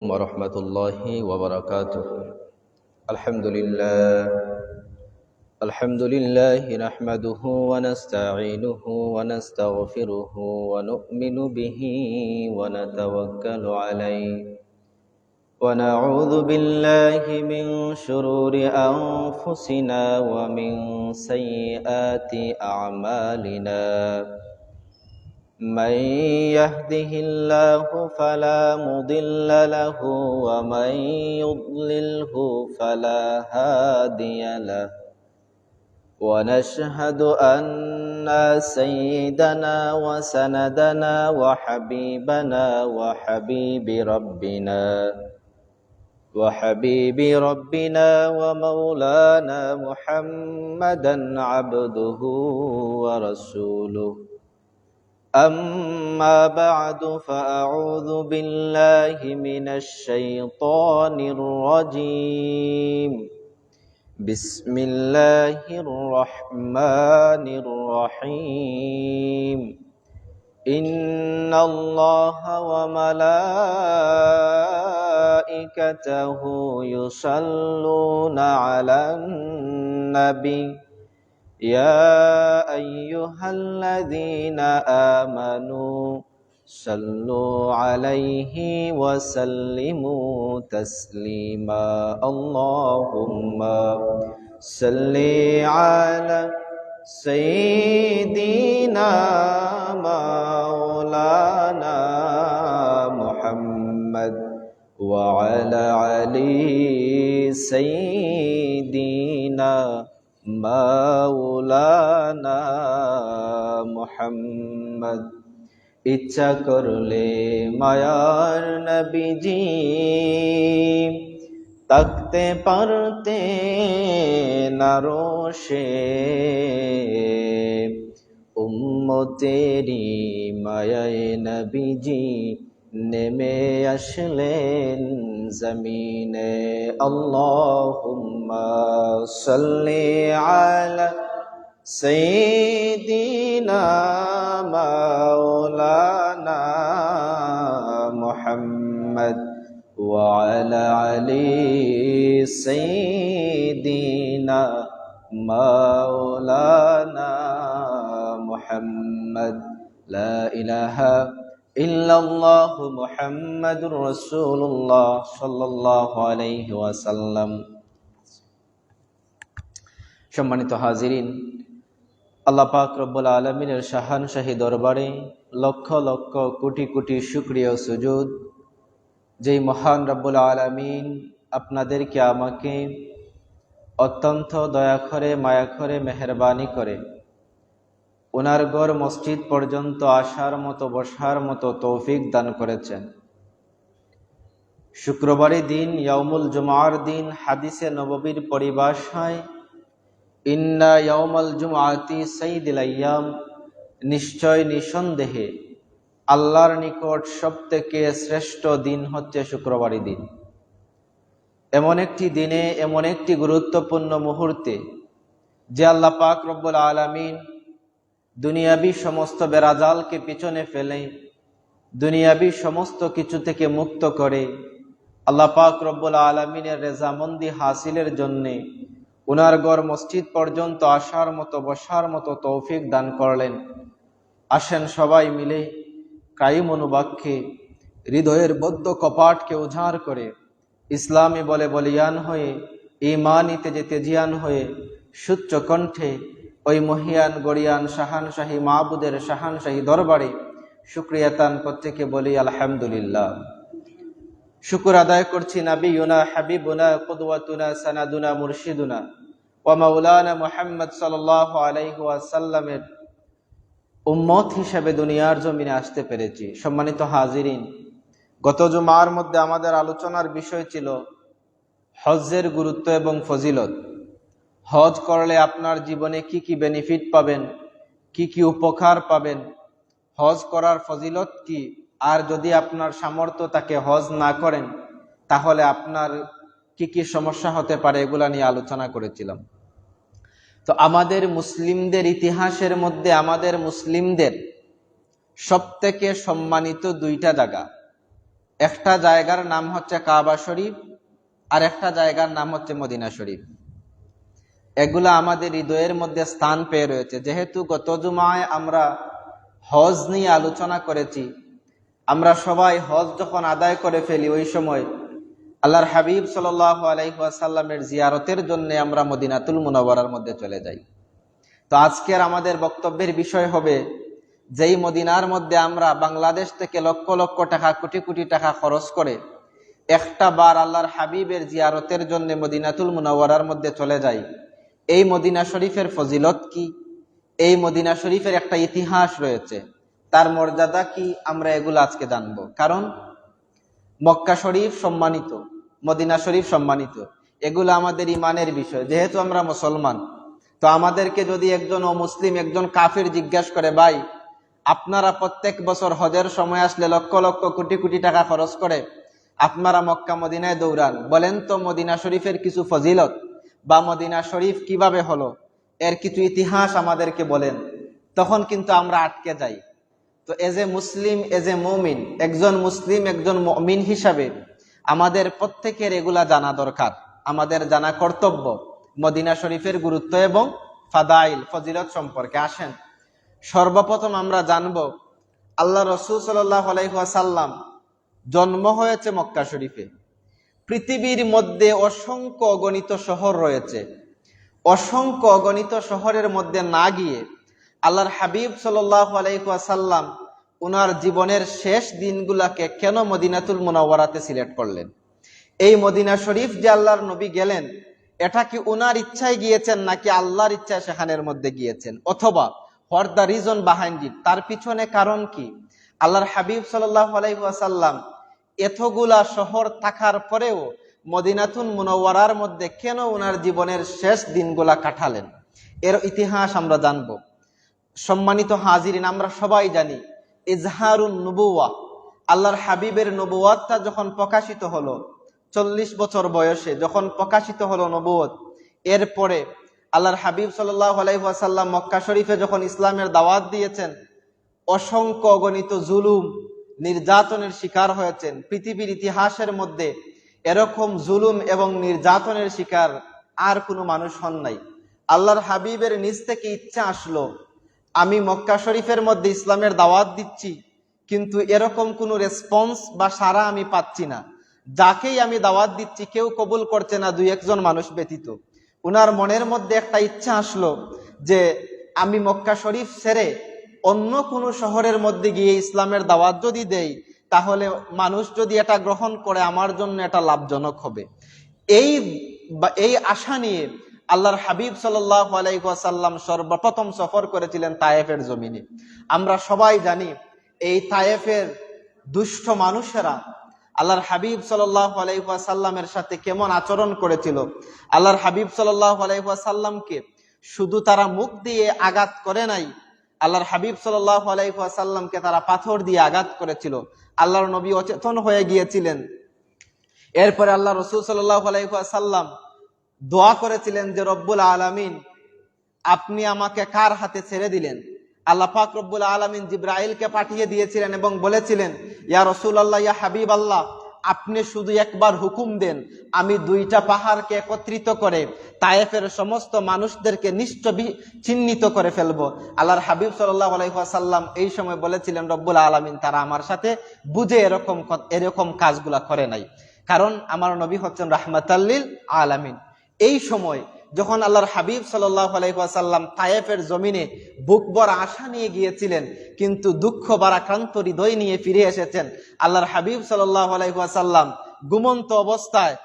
ورحمة الله وبركاته. الحمد لله نحمده ونستعينه ونستغفره ونؤمن به ونتوكل عليه ونعوذ بالله من شرور أنفسنا ومن سيئات أعمالنا. من يهده الله فلا مضل له ومن يضلله فلا هادي له. ونشهد أن سيدنا وسندنا وحبيبنا وحبيب ربنا ومولانا محمدا عبده ورسوله. أما بعد فأعوذ بالله من الشيطان الرجيم. بسم الله الرحمن الرحيم. إن الله وملائكته يصلون على النبي يا أيها الذين آمنوا صلوا عليه وسلموا تسليما. اللهم صل على سيدنا مولانا محمد وعلى علي سيدنا মাওলানা মুহাম্মদ। ইচ্ছা করলে মায়ার নবীজি তাকতে পারতে না রোষে, উম্মতেরি মায়ায় নবীজি নেমে আসলেন জমিনে। আল্লাহুম্মা সাল্লি আলা সাইয়্যিদিনা মাওলানা মুহাম্মদ ওয়া আলা আলি সাইয়্যিদিনা মাওলানা মুহাম্মদ। লা ইলাহা ইল্লাল্লাহু মুহাম্মাদুর রাসূলুল্লাহ সাল্লাল্লাহু আলাইহি ওয়াসাল্লাম। সম্মানিত হাজিরিন, আল্লাহ পাক রব্বুল আলামিনের শাহানশাহী দরবারে লক্ষ লক্ষ কোটি কোটি শুকরিয়া ও সুজুদ, যেই মহান রব্বুল আলামিন আপনাদেরকে আমাকে অত্যন্ত দয়া করে মায়া করে মেহেরবানি করে ওনার ঘর মসজিদ পর্যন্ত আসার মতো বসার মতো তৌফিক দান করেছেন। শুক্রবারের দিন, ইয়াউমুল জুমার দিন, হাদিসে নববীর পরিভাষায় ইন্না ইয়াউমাল জুমআতি সাইয়্যিদুল আইয়াম, নিশ্চয় নিঃসন্দেহে আল্লাহর নিকট সবথেকে শ্রেষ্ঠ দিন হচ্ছে শুক্রবারের দিন। এমন একটি দিনে, এমন একটি গুরুত্বপূর্ণ মুহূর্তে যে আল্লাহ পাক রব্বুল আলামিন দুনিয়াবি সমস্ত বেরাজালকে পিছনে ফেলে দুনিয়াবি সমস্ত কিছু থেকে মুক্ত করে আল্লাহ পাক রব্বুল আলামিনের রেজামন্দি হাসিলের জন্যে উনার ঘর মসজিদ পর্যন্ত আসার মতো বসার মতো তৌফিক দান করলেন। আসেন সবাই মিলে কায়িম অনুবাক্যে হৃদয়ের বদ্ধ কপাটকে উজাড় করে ইসলামী বলে বলিয়ান হয়ে, ঈমানিতে যে তেজিয়ান হয়ে সুচ্চ কণ্ঠে ওই মহিয়ান গরিয়ান শাহানশাহী মাবুদের শাহানশাহী দরবারে শুকরিয়াতান প্রত্যেকে বলি আলহামদুলিল্লাহ। শুকর আদায় করছি নবিয়ুনা হাবিবুনা কুদওয়াতুনা সানাদুনা মুরশিদুনা ওয়া মাওলানা মুহাম্মদ সাল্লাল্লাহু আলাইহি ওয়াসাল্লামের উম্মত হিসেবে দুনিয়ার জমিনে আসতে পেরেছি। সম্মানিত হাজিরিন, গত জুমার মধ্যে আমাদের আলোচনার বিষয় ছিল হজ্জের গুরুত্ব এবং ফজিলত। হজ করলে আপনার জীবনে কি কি বেনিফিট পাবেন, কি কি উপকার পাবেন, হজ করার ফজিলত কি, আর যদি আপনার সামর্থ্য তাকে হজ না করেন তাহলে আপনার কি কি সমস্যা হতে পারে, এগুলা নিয়ে আলোচনা করেছিলাম। তো আমাদের মুসলিমদের ইতিহাসের মধ্যে আমাদের মুসলিমদের সবথেকে সম্মানিত দুইটা জায়গা, একটা জায়গার নাম হচ্ছে কাবা শরীফ, আর একটা জায়গার নাম হচ্ছে মদিনা শরীফ। এগুলা আমাদের হৃদয়ের মধ্যে স্থান পেয়ে রয়েছে। যেহেতু গত জুমায় আমরা হজ নিয়ে আলোচনা করেছি, আমরা সবাই হজ যখন আদায় করে ফেলি ওই সময় আল্লাহর হাবিব সাল্লাল্লাহু আলাইহি ওয়াসাল্লামের জিয়ারতের জন্য আমরা মদিনাতুল মুনাওয়ারার মধ্যে চলে যাই। তো আজকের আমাদের বক্তব্যের বিষয় হবে, যেই মদিনার মধ্যে আমরা বাংলাদেশ থেকে লক্ষ লক্ষ টাকা, কোটি কোটি টাকা খরচ করে একটা বার আল্লাহর হাবিবের জিয়ারতের জন্য মদিনাতুল মুনাওয়ারার মধ্যে চলে যাই, এই মদিনা শরীফের ফজিলত কি, এই মদিনা শরীফের একটা ইতিহাস রয়েছে, তার মর্যাদা কি, আমরা এগুলো আজকে জানবো। কারণ মক্কা শরীফ সম্মানিত, মদিনা শরীফ সম্মানিত, এগুলো আমাদের ইমানের বিষয়। যেহেতু আমরা মুসলমান, তো আমাদেরকে যদি একজন অমুসলিম, একজন কাফির জিজ্ঞাসা করে, ভাই আপনারা প্রত্যেক বছর হজের সময় আসলে লক্ষ লক্ষ কোটি কোটি টাকা খরচ করে আপনারা মক্কা মদিনায় দৌড়ান, বলেন তো মদিনা শরীফের কিছু ফজিলত বা মদিনা শরীফ কিভাবে হলো, এর কিছু ইতিহাস আমাদেরকে বলেন, তখন কিন্তু আমরা আটকে যাই। তো as a Muslim, as a মুমিন, একজন মুসলিম, একজন মুমিন হিসাবে আমাদের প্রত্যেকের এগুলা জানা দরকার, আমাদের জানা কর্তব্য মদিনা শরীফের গুরুত্ব এবং ফাদাইল, ফজিলত সম্পর্কে। আসেন সর্বপ্রথম আমরা জানব, আল্লাহ রাসূল সাল্লাল্লাহু আলাইহি ওয়াসাল্লাম জন্ম হয়েছে মক্কা শরীফে। পৃথিবীর মধ্যে অসংখ্য অগণিত শহর রয়েছে, অসংখ্য অগণিত শহরের মধ্যে না গিয়ে আল্লাহর হাবিব সাল্লাল্লাহু আলাইহি ওয়াসাল্লাম উনার জীবনের শেষ দিনগুলাকে কেন মদিনাতুল মুনাওয়ারাতে সিলেক্ট করলেন? এই মদিনা শরীফ যে আল্লাহর নবী গেলেন, এটা কি উনার ইচ্ছায় গিয়েছেন নাকি আল্লাহর ইচ্ছায় সেখানের মধ্যে গিয়েছেন? অথবা what the reason behind it, তার পিছনে কারণ কি? আল্লাহর হাবিব সাল্লাল্লাহু আলাইহি ওয়াসাল্লাম এতগুলা শহর থাকার পরেও মদিনাতুল মুনাওয়ারার মধ্যে কেন উনার জীবনের শেষ দিনগুলা কাটালেন, এর ইতিহাস আমরা জানব। সম্মানিত হাজিরিন, আমরা সবাই জানি ইজহারুন নবুওয়াহ, আল্লাহর হাবিবের নবুওয়াতটা যখন প্রকাশিত হলো, 40 বছর বয়সে যখন প্রকাশিত হলো নবুওয়াত, এরপরে আল্লাহর হাবিব সাল্লাল্লাহু আলাইহি ওয়াসাল্লাম মক্কা শরীফে যখন ইসলামের দাওয়াত দিয়েছেন, অসংখ্য অগণিত জুলুম নির্যাতনের শিকার হয়েছেন। পৃথিবীর ইতিহাসের মধ্যে এরকম জুলুম এবং নির্যাতনের শিকার আর কোনো মানুষ হন নাই। আল্লাহর হাবিবের নিজ থেকে ইচ্ছা আসলো, আমি মক্কা শরীফের মধ্যে ইসলামের দাওয়াত দিচ্ছি, কিন্তু এরকম কোনো রেসপন্স বা সাড়া আমি পাচ্ছি না, যাকেই আমি দাওয়াত দিচ্ছি কেউ কবুল করছে না, দুই একজন মানুষ ব্যতীত। উনার মনের মধ্যে একটা ইচ্ছা আসলো যে আমি মক্কা শরীফ ছেড়ে অন্য কোনো শহরের মধ্যে গিয়ে ইসলামের দাওয়াত যদি দেই, তাহলে মানুষ যদি এটা গ্রহণ করে আমার জন্য এটা লাভজনক হবে। এই আশা নিয়ে আল্লাহর হাবিব সাল্লাল্লাহু আলাইহি ওয়াসাল্লাম সর্বপ্রথম সফর করেছিলেন তায়েফের জমিনে। আমরা সবাই জানি এই তায়েফের দুষ্ট মানুষেরা আল্লাহর হাবিব সাল্লাল্লাহু আলাইহি ওয়াসাল্লামের সাথে কেমন আচরণ করেছিল। আল্লাহর হাবিব সাল্লাল্লাহু আলাইহি ওয়াসাল্লামকে শুধু তারা মুখ দিয়ে আঘাত করে নাই, আল্লাহর হাবিব সাল্লাল্লাহু আলাইহি ওয়াসাল্লামকে তারা পাথর দিয়ে আঘাত করেছিল। আল্লাহর নবী অচেতন হয়ে গিয়েছিলেন। এরপরে আল্লাহ রাসূল সাল্লাল্লাহু আলাইহি ওয়াসাল্লাম দোয়া করেছিলেন যে রব্বুল আলামিন, আপনি আমাকে কার হাতে ছেড়ে দিলেন? আল্লাহ পাক রব্বুল আলামিন জিবরাইলকে পাঠিয়ে দিয়েছিলেন এবং বলেছিলেন, ইয়া রাসূলুল্লাহ, ইয়া হাবিবাল্লাহ, আপনি শুধু একবার হুকুম দেন, আমি দুইটা পাহাড়কে একত্রিত করে তায়েফের সমস্ত মানুষদেরকে চিহ্নিত করে ফেলবো। আল্লাহর হাবিব সাল্লাল্লাহু আলাইহি ওয়াসাল্লাম এই সময় বলেছিলেন, রব্বুল আলামিন তারা আমার সাথে বুঝে এরকম কাজগুলা করে নাই, কারণ আমার নবী হচ্ছেন রাহমাতাল লিল আলামিন। এই সময় যখন আল্লাহর হাবিব সাল্লাল্লাহু আলাইহি ওয়াসাল্লাম তায়েফের জমিনে বুক ভরা আশা নিয়ে গিয়েছিলেন, কিন্তু দুঃখ ভারাক্রান্ত হৃদয় নিয়ে ফিরে এসেছেন। আল্লাহর হাবিব সাল্লাল্লাহু আলাইহি ওয়াসাল্লাম ঘুমন্ত অবস্থায়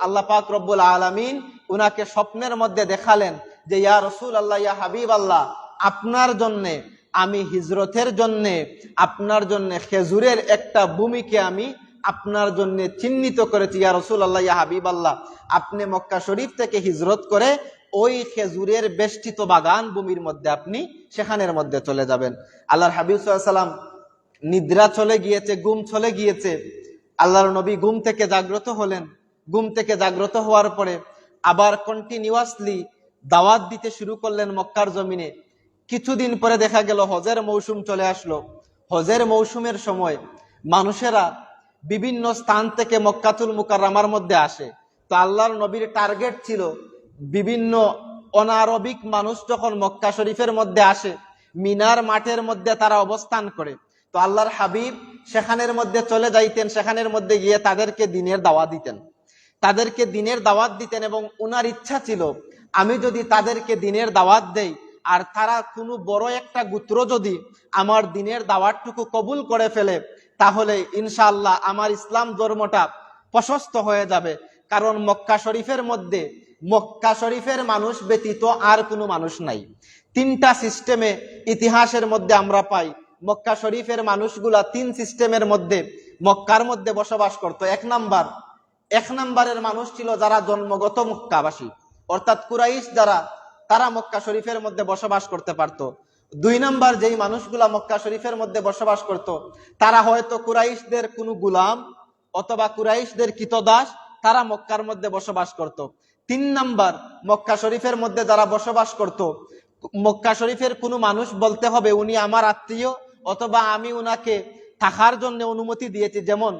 আল্লাহ পাক রব্বুল আলামিন উনাকে স্বপ্নের মধ্যে দেখালেন যে, ইয়া রাসূলুল্লাহ, ইয়া হাবিবাল্লাহ, আপনার জন্যে আমি হিজরতের জন্যে আপনার জন্য খেজুরের একটা ভূমিকে আমি আপনার জন্য চিহ্নিত করেছি। ইয়া রাসূলুল্লাহ, ইয়া হাবিবাল্লাহ, আপনি মক্কা শরীফ থেকে হিজরত করে ওই খেজুরের বেষ্টিত বাগান ভূমির মধ্যে আপনি সেখানের মধ্যে চলে যাবেন। আল্লাহর হাবিব সাল্লাল্লাহু আলাইহি ওয়াসাল্লাম নিদ্রা চলে গিয়েছে, ঘুম চলে গিয়েছে। আল্লাহর নবী ঘুম থেকে জাগ্রত হলেন। ঘুম থেকে জাগ্রত হওয়ার পরে আবার কন্টিনিউয়াসলি দাওয়াত দিতে শুরু করলেন মক্কার জমিনে। কিছুদিন পরে দেখা গেল হজের মৌসুম চলে আসলো। হজের মৌসুমের সময় মানুষেরা বিভিন্ন স্থান থেকে মক্কাতুল মুকাররমার মধ্যে আসে। তো আল্লাহর নবীর টার্গেট ছিল বিভিন্ন অনারবিক মানুষ যখন মক্কা শরীফের মধ্যে আসে, মিনার মাঠের মধ্যে তারা অবস্থান করে, তো আল্লাহর হাবিব সেখানের মধ্যে চলে যাইতেন, সেখানের মধ্যে গিয়ে তাদেরকে দিনের দাওয়াত দিতেন এবং উনার ইচ্ছা ছিল আমি যদি তাদেরকে দিনের দাওয়াত দেই আর তারা কোনো বড় একটা গোত্র যদি আমার দিনের দাওয়াতটুকু কবুল করে ফেলে, তাহলে ইনশাআল্লাহ আমার ইসলাম ধর্মটা প্রশস্ত হয়ে যাবে। কারণ মক্কা শরীফের মানুষ ব্যতীত আর কোনো মানুষ নাই। 3টা সিস্টেমে ইতিহাসের মধ্যে আমরা পাই মক্কা শরীফের মানুষগুলা 3 সিস্টেমের মধ্যে মক্কার মধ্যে বসবাস করত। এক নাম্বারের মানুষ ছিল যারা জন্মগত মক্কাবাসী, অর্থাৎ কুরাইশ যারা, তারা মক্কা শরীফের মধ্যে বসবাস করতে পারত। 2 নাম্বার যেই মানুষগুলা মক্কা শরীফের মধ্যে বসবাস করত, তারা হয়তো কুরাইশদের কোনো গুলাম অথবা কুরাইশদের কৃতদাস, তারা মক্কার মধ্যে বসবাস করত। 3 নাম্বার মক্কা শরীফের মধ্যে যারা বসবাস করত, মক্কা শরীফের কোনো মানুষ বলতে হবে উনি আমার আত্মীয় অথবা আমি উনাকে থাকার জন্য অনুমতি দিয়েছি। যেমন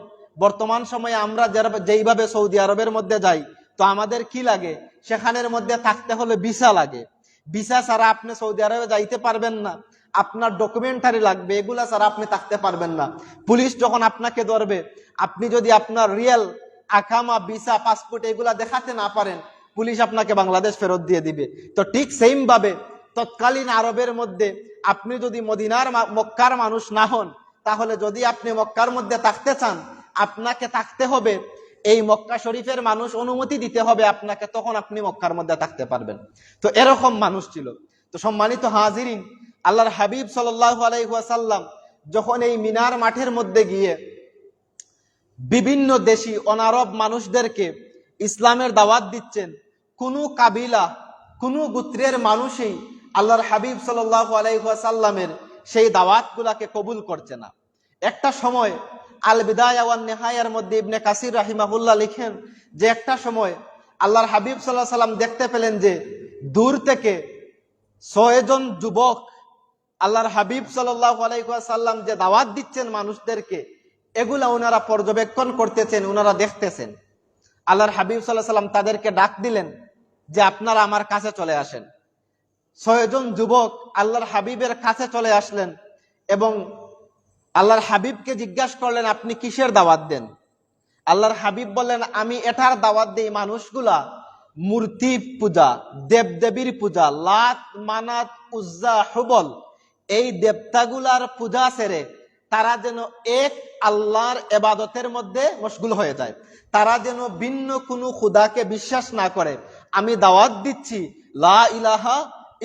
বর্তমান সময়ে আমরা যেইভাবে সৌদি আরবের মধ্যে যাই, তো আমাদের কি লাগে, সেখানের মধ্যে থাকতে হলে ভিসা লাগে। ভিসা ছাড়া আপনি সৌদি আরবে যাইতে পারবেন না, আপনার ডকুমেন্টারি লাগবে, এগুলা ছাড়া আপনি থাকতে পারবেন না। পুলিশ যখন আপনাকে ধরবে, আপনি যদি আপনার রিয়েল আকামা, ভিসা, পাসপোর্ট এগুলা দেখাতে না পারেন, পুলিশ আপনাকে বাংলাদেশ ফেরত দিয়ে দিবে। তো ঠিক সেম ভাবে তৎকালীন আরবের মধ্যে আপনি যদি মক্কার মানুষ না হন, তাহলে যদি আপনি মক্কার মধ্যে থাকতে চান, আপনাকে থাকতে হবে, এই মক্কা শরীফের মানুষ অনুমতি দিতে হবে আপনাকে, তখন আপনি মক্কার মধ্যে থাকতে পারবেন। তো এরকম মানুষ ছিল। তো সম্মানিত হাজিরিন, আল্লাহর হাবিব সাল্লাল্লাহু আলাইহি ওয়াসাল্লাম যখন এই মিনার মাঠের মধ্যে গিয়ে বিভিন্ন দেশি অনারব মানুষদেরকে ইসলামের দাওয়াত দিচ্ছেন, কোনো কাবিলা, কোনো গোত্রের মানুষই আল্লাহর হাবিব সাল্লাল্লাহু আলাইহি ওয়াসাল্লামের সেই দাওয়াতগুলাকে কবুল করছে না। একটা সময় আল বিদায়া ওয়ান নিহায়ার মধ্যে ইবনে কাসির রাহিমাহুল্লাহ লিখেন যে একটা সময় আল্লাহর হাবিব সাল্লাল্লাহু আলাইহি ওয়াসাল্লাম দেখতে পেলেন যে দূর থেকে 6 জন যুবক আল্লাহর হাবিব সাল্লাল্লাহু আলাইহি ওয়াসাল্লাম যে দাওয়াত দিচ্ছেন মানুষদেরকে, এগুলা ওনারা পর্যবেক্ষণ করতেছেন, ওনারা দেখতেছেন। আল্লাহর হাবিব সাল্লাল্লাহু আলাইহি ওয়াসাল্লাম তাদেরকে ডাক দিলেন যে আপনারা আমার কাছে চলে আসেন। 6 জন যুবক আল্লাহর হাবিবের কাছে চলে আসলেন এবং আল্লাহর হাবিবকে জিজ্ঞাসা করলেন আপনি কিসের দাওয়াত দেন? আল্লাহর হাবিব বললেন আমি এটার দাওয়াত দেই মানুষগুলা মূর্তি পূজা, দেবদেবীর পূজা, লাত, মানাত, উজ্জা, হুবল, এই দেবতাগুলার পূজা ছেড়ে তারা যেন এক আল্লাহর ইবাদতের মধ্যে মশগুল হয়ে যায়, তারা যেন ভিন্ন কোনো খুদাকে বিশ্বাস না করে। আমি দাওয়াত দিচ্ছি লা ইলাহা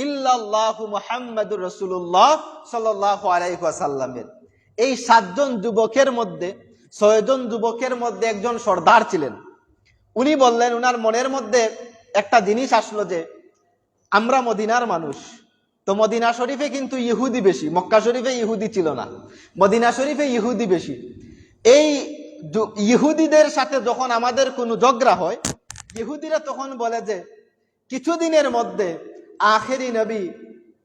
ইল্লাল্লাহু মুহাম্মাদুর রাসূলুল্লাহ সাল্লাল্লাহু আলাইহি ওয়াসাল্লামের। এই 7 জন যুবকের মধ্যে 6 জন যুবকের মধ্যে একজন সর্দার ছিলেন। উনি বললেন, উনার মনের মধ্যে একটা জিনিস আসলো যে আমরা মদিনার মানুষ, তো মদিনা শরীফে কিন্তু ইহুদি বেশি, মক্কা শরীফে ইহুদি ছিল না, মদিনা শরীফে ইহুদি বেশি। এই ইহুদিদের সাথে যখন আমাদের কোনো ঝগড়া হয়, ইহুদিরা তখন বলে যে কিছুদিনের মধ্যে আখেরি নবী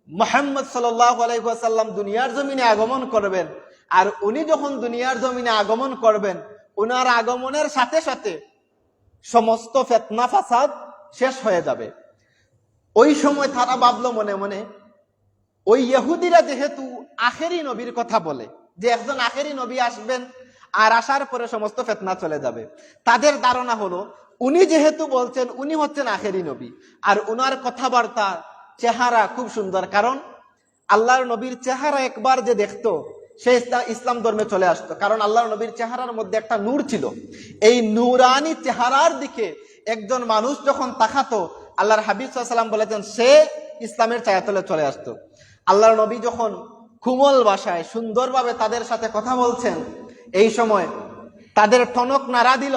মুহাম্মদ সাল্লাল্লাহু আলাইহি ওয়াসাল্লাম দুনিয়ার জমিনে আগমন করবেন, আর উনি যখন দুনিয়ার জমিনে আগমন করবেন, উনার আগমনের সাথে সাথে সমস্ত ফিতনা ফাসাদ শেষ হয়ে যাবে। ওই সময় তারা ভাবলো মনে মনে, ওই ইহুদিরা যেহেতু আখেরি নবীর কথা বলে যে একজন আখেরি নবী আসবেন আর আসার পরে সমস্ত ফিতনা চলে যাবে, তাদের ধারণা হলো উনি যেহেতু বলছেন উনি হচ্ছেন আখেরি নবী, আর উনার কথাবার্তা, চেহারা খুব সুন্দর, কারণ আল্লাহর নবীর চেহারা একবার যে দেখতো সে ইসলাম ধর্মে চলে আসতো, কারণ আল্লাহর নবীর চেহারার মধ্যে একটা নূর ছিল। এই নূরানি চেহারার দিকে একজন মানুষ যখন তাকাতো, আল্লাহর হাবিব সাল্লাল্লাহু আলাইহি ওয়াসাল্লাম বলেছেন সে ইসলামের ছায়াতলে চলে আসতো। আল্লাহর নবী যখন কোমল ভাষায় সুন্দরভাবে তাদের সাথে কথা বলছেন, এই সময় তাদের টনক নাড়া দিল,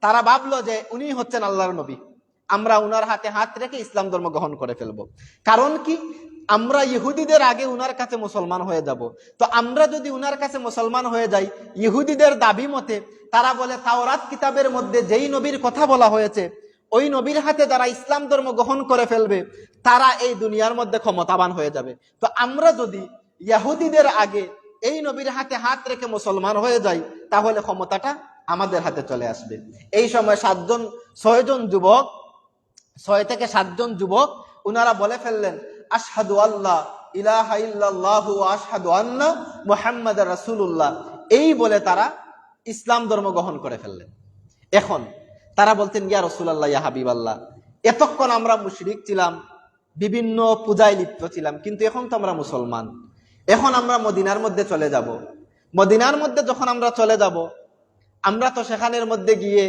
তারা ভাবলো যে উনি হচ্ছেন আল্লাহর নবী, আমরা উনার হাতে হাত রেখে ইসলাম ধর্ম গ্রহণ করে ফেলবো। কারণ কি, আমরা ইহুদিদের আগে উনার কাছে মুসলমান হয়ে যাব। তো আমরা যদি উনার কাছে মুসলমান হয়ে যাই, ইহুদিদের দাবি মতে তারা বলে তাওরাত কিতাবের মধ্যে যেই নবীর কথা বলা হয়েছে, ওই নবীর হাতে যারা ইসলাম ধর্ম গ্রহণ করে ফেলবে তারা এই দুনিয়ার মধ্যে ক্ষমতাবান হয়ে যাবে। তো আমরা যদি ইহুদিদের আগে এই নবীর হাতে হাত রেখে মুসলমান হয়ে যাই, তাহলে ক্ষমতাটা আমাদের হাতে চলে আসবে। এই সময় 6 থেকে 7 জন যুবক উনারা বলে ফেললেন, আশহাদু আল্লাহ ইলাহা ইল্লাল্লাহু ওয়া আশহাদু আন্না মুহাম্মাদার রাসূলুল্লাহ। এই বলে তারা ইসলাম ধর্ম গ্রহণ করে ফেললেন। এখন তারা বলতেন, ইয়া রাসূলুল্লাহ, ইয়া হাবিবাল্লাহ, এতক্ষণ আমরা মুশরিক ছিলাম, বিভিন্ন পূজায় লিপ্ত ছিলাম, কিন্তু এখন তো আমরা মুসলমান। এখন আমরা মদিনার মধ্যে চলে যাব। মদিনার মধ্যে যখন আমরা চলে যাব, আমরা তো সেখানের মধ্যে গিয়ে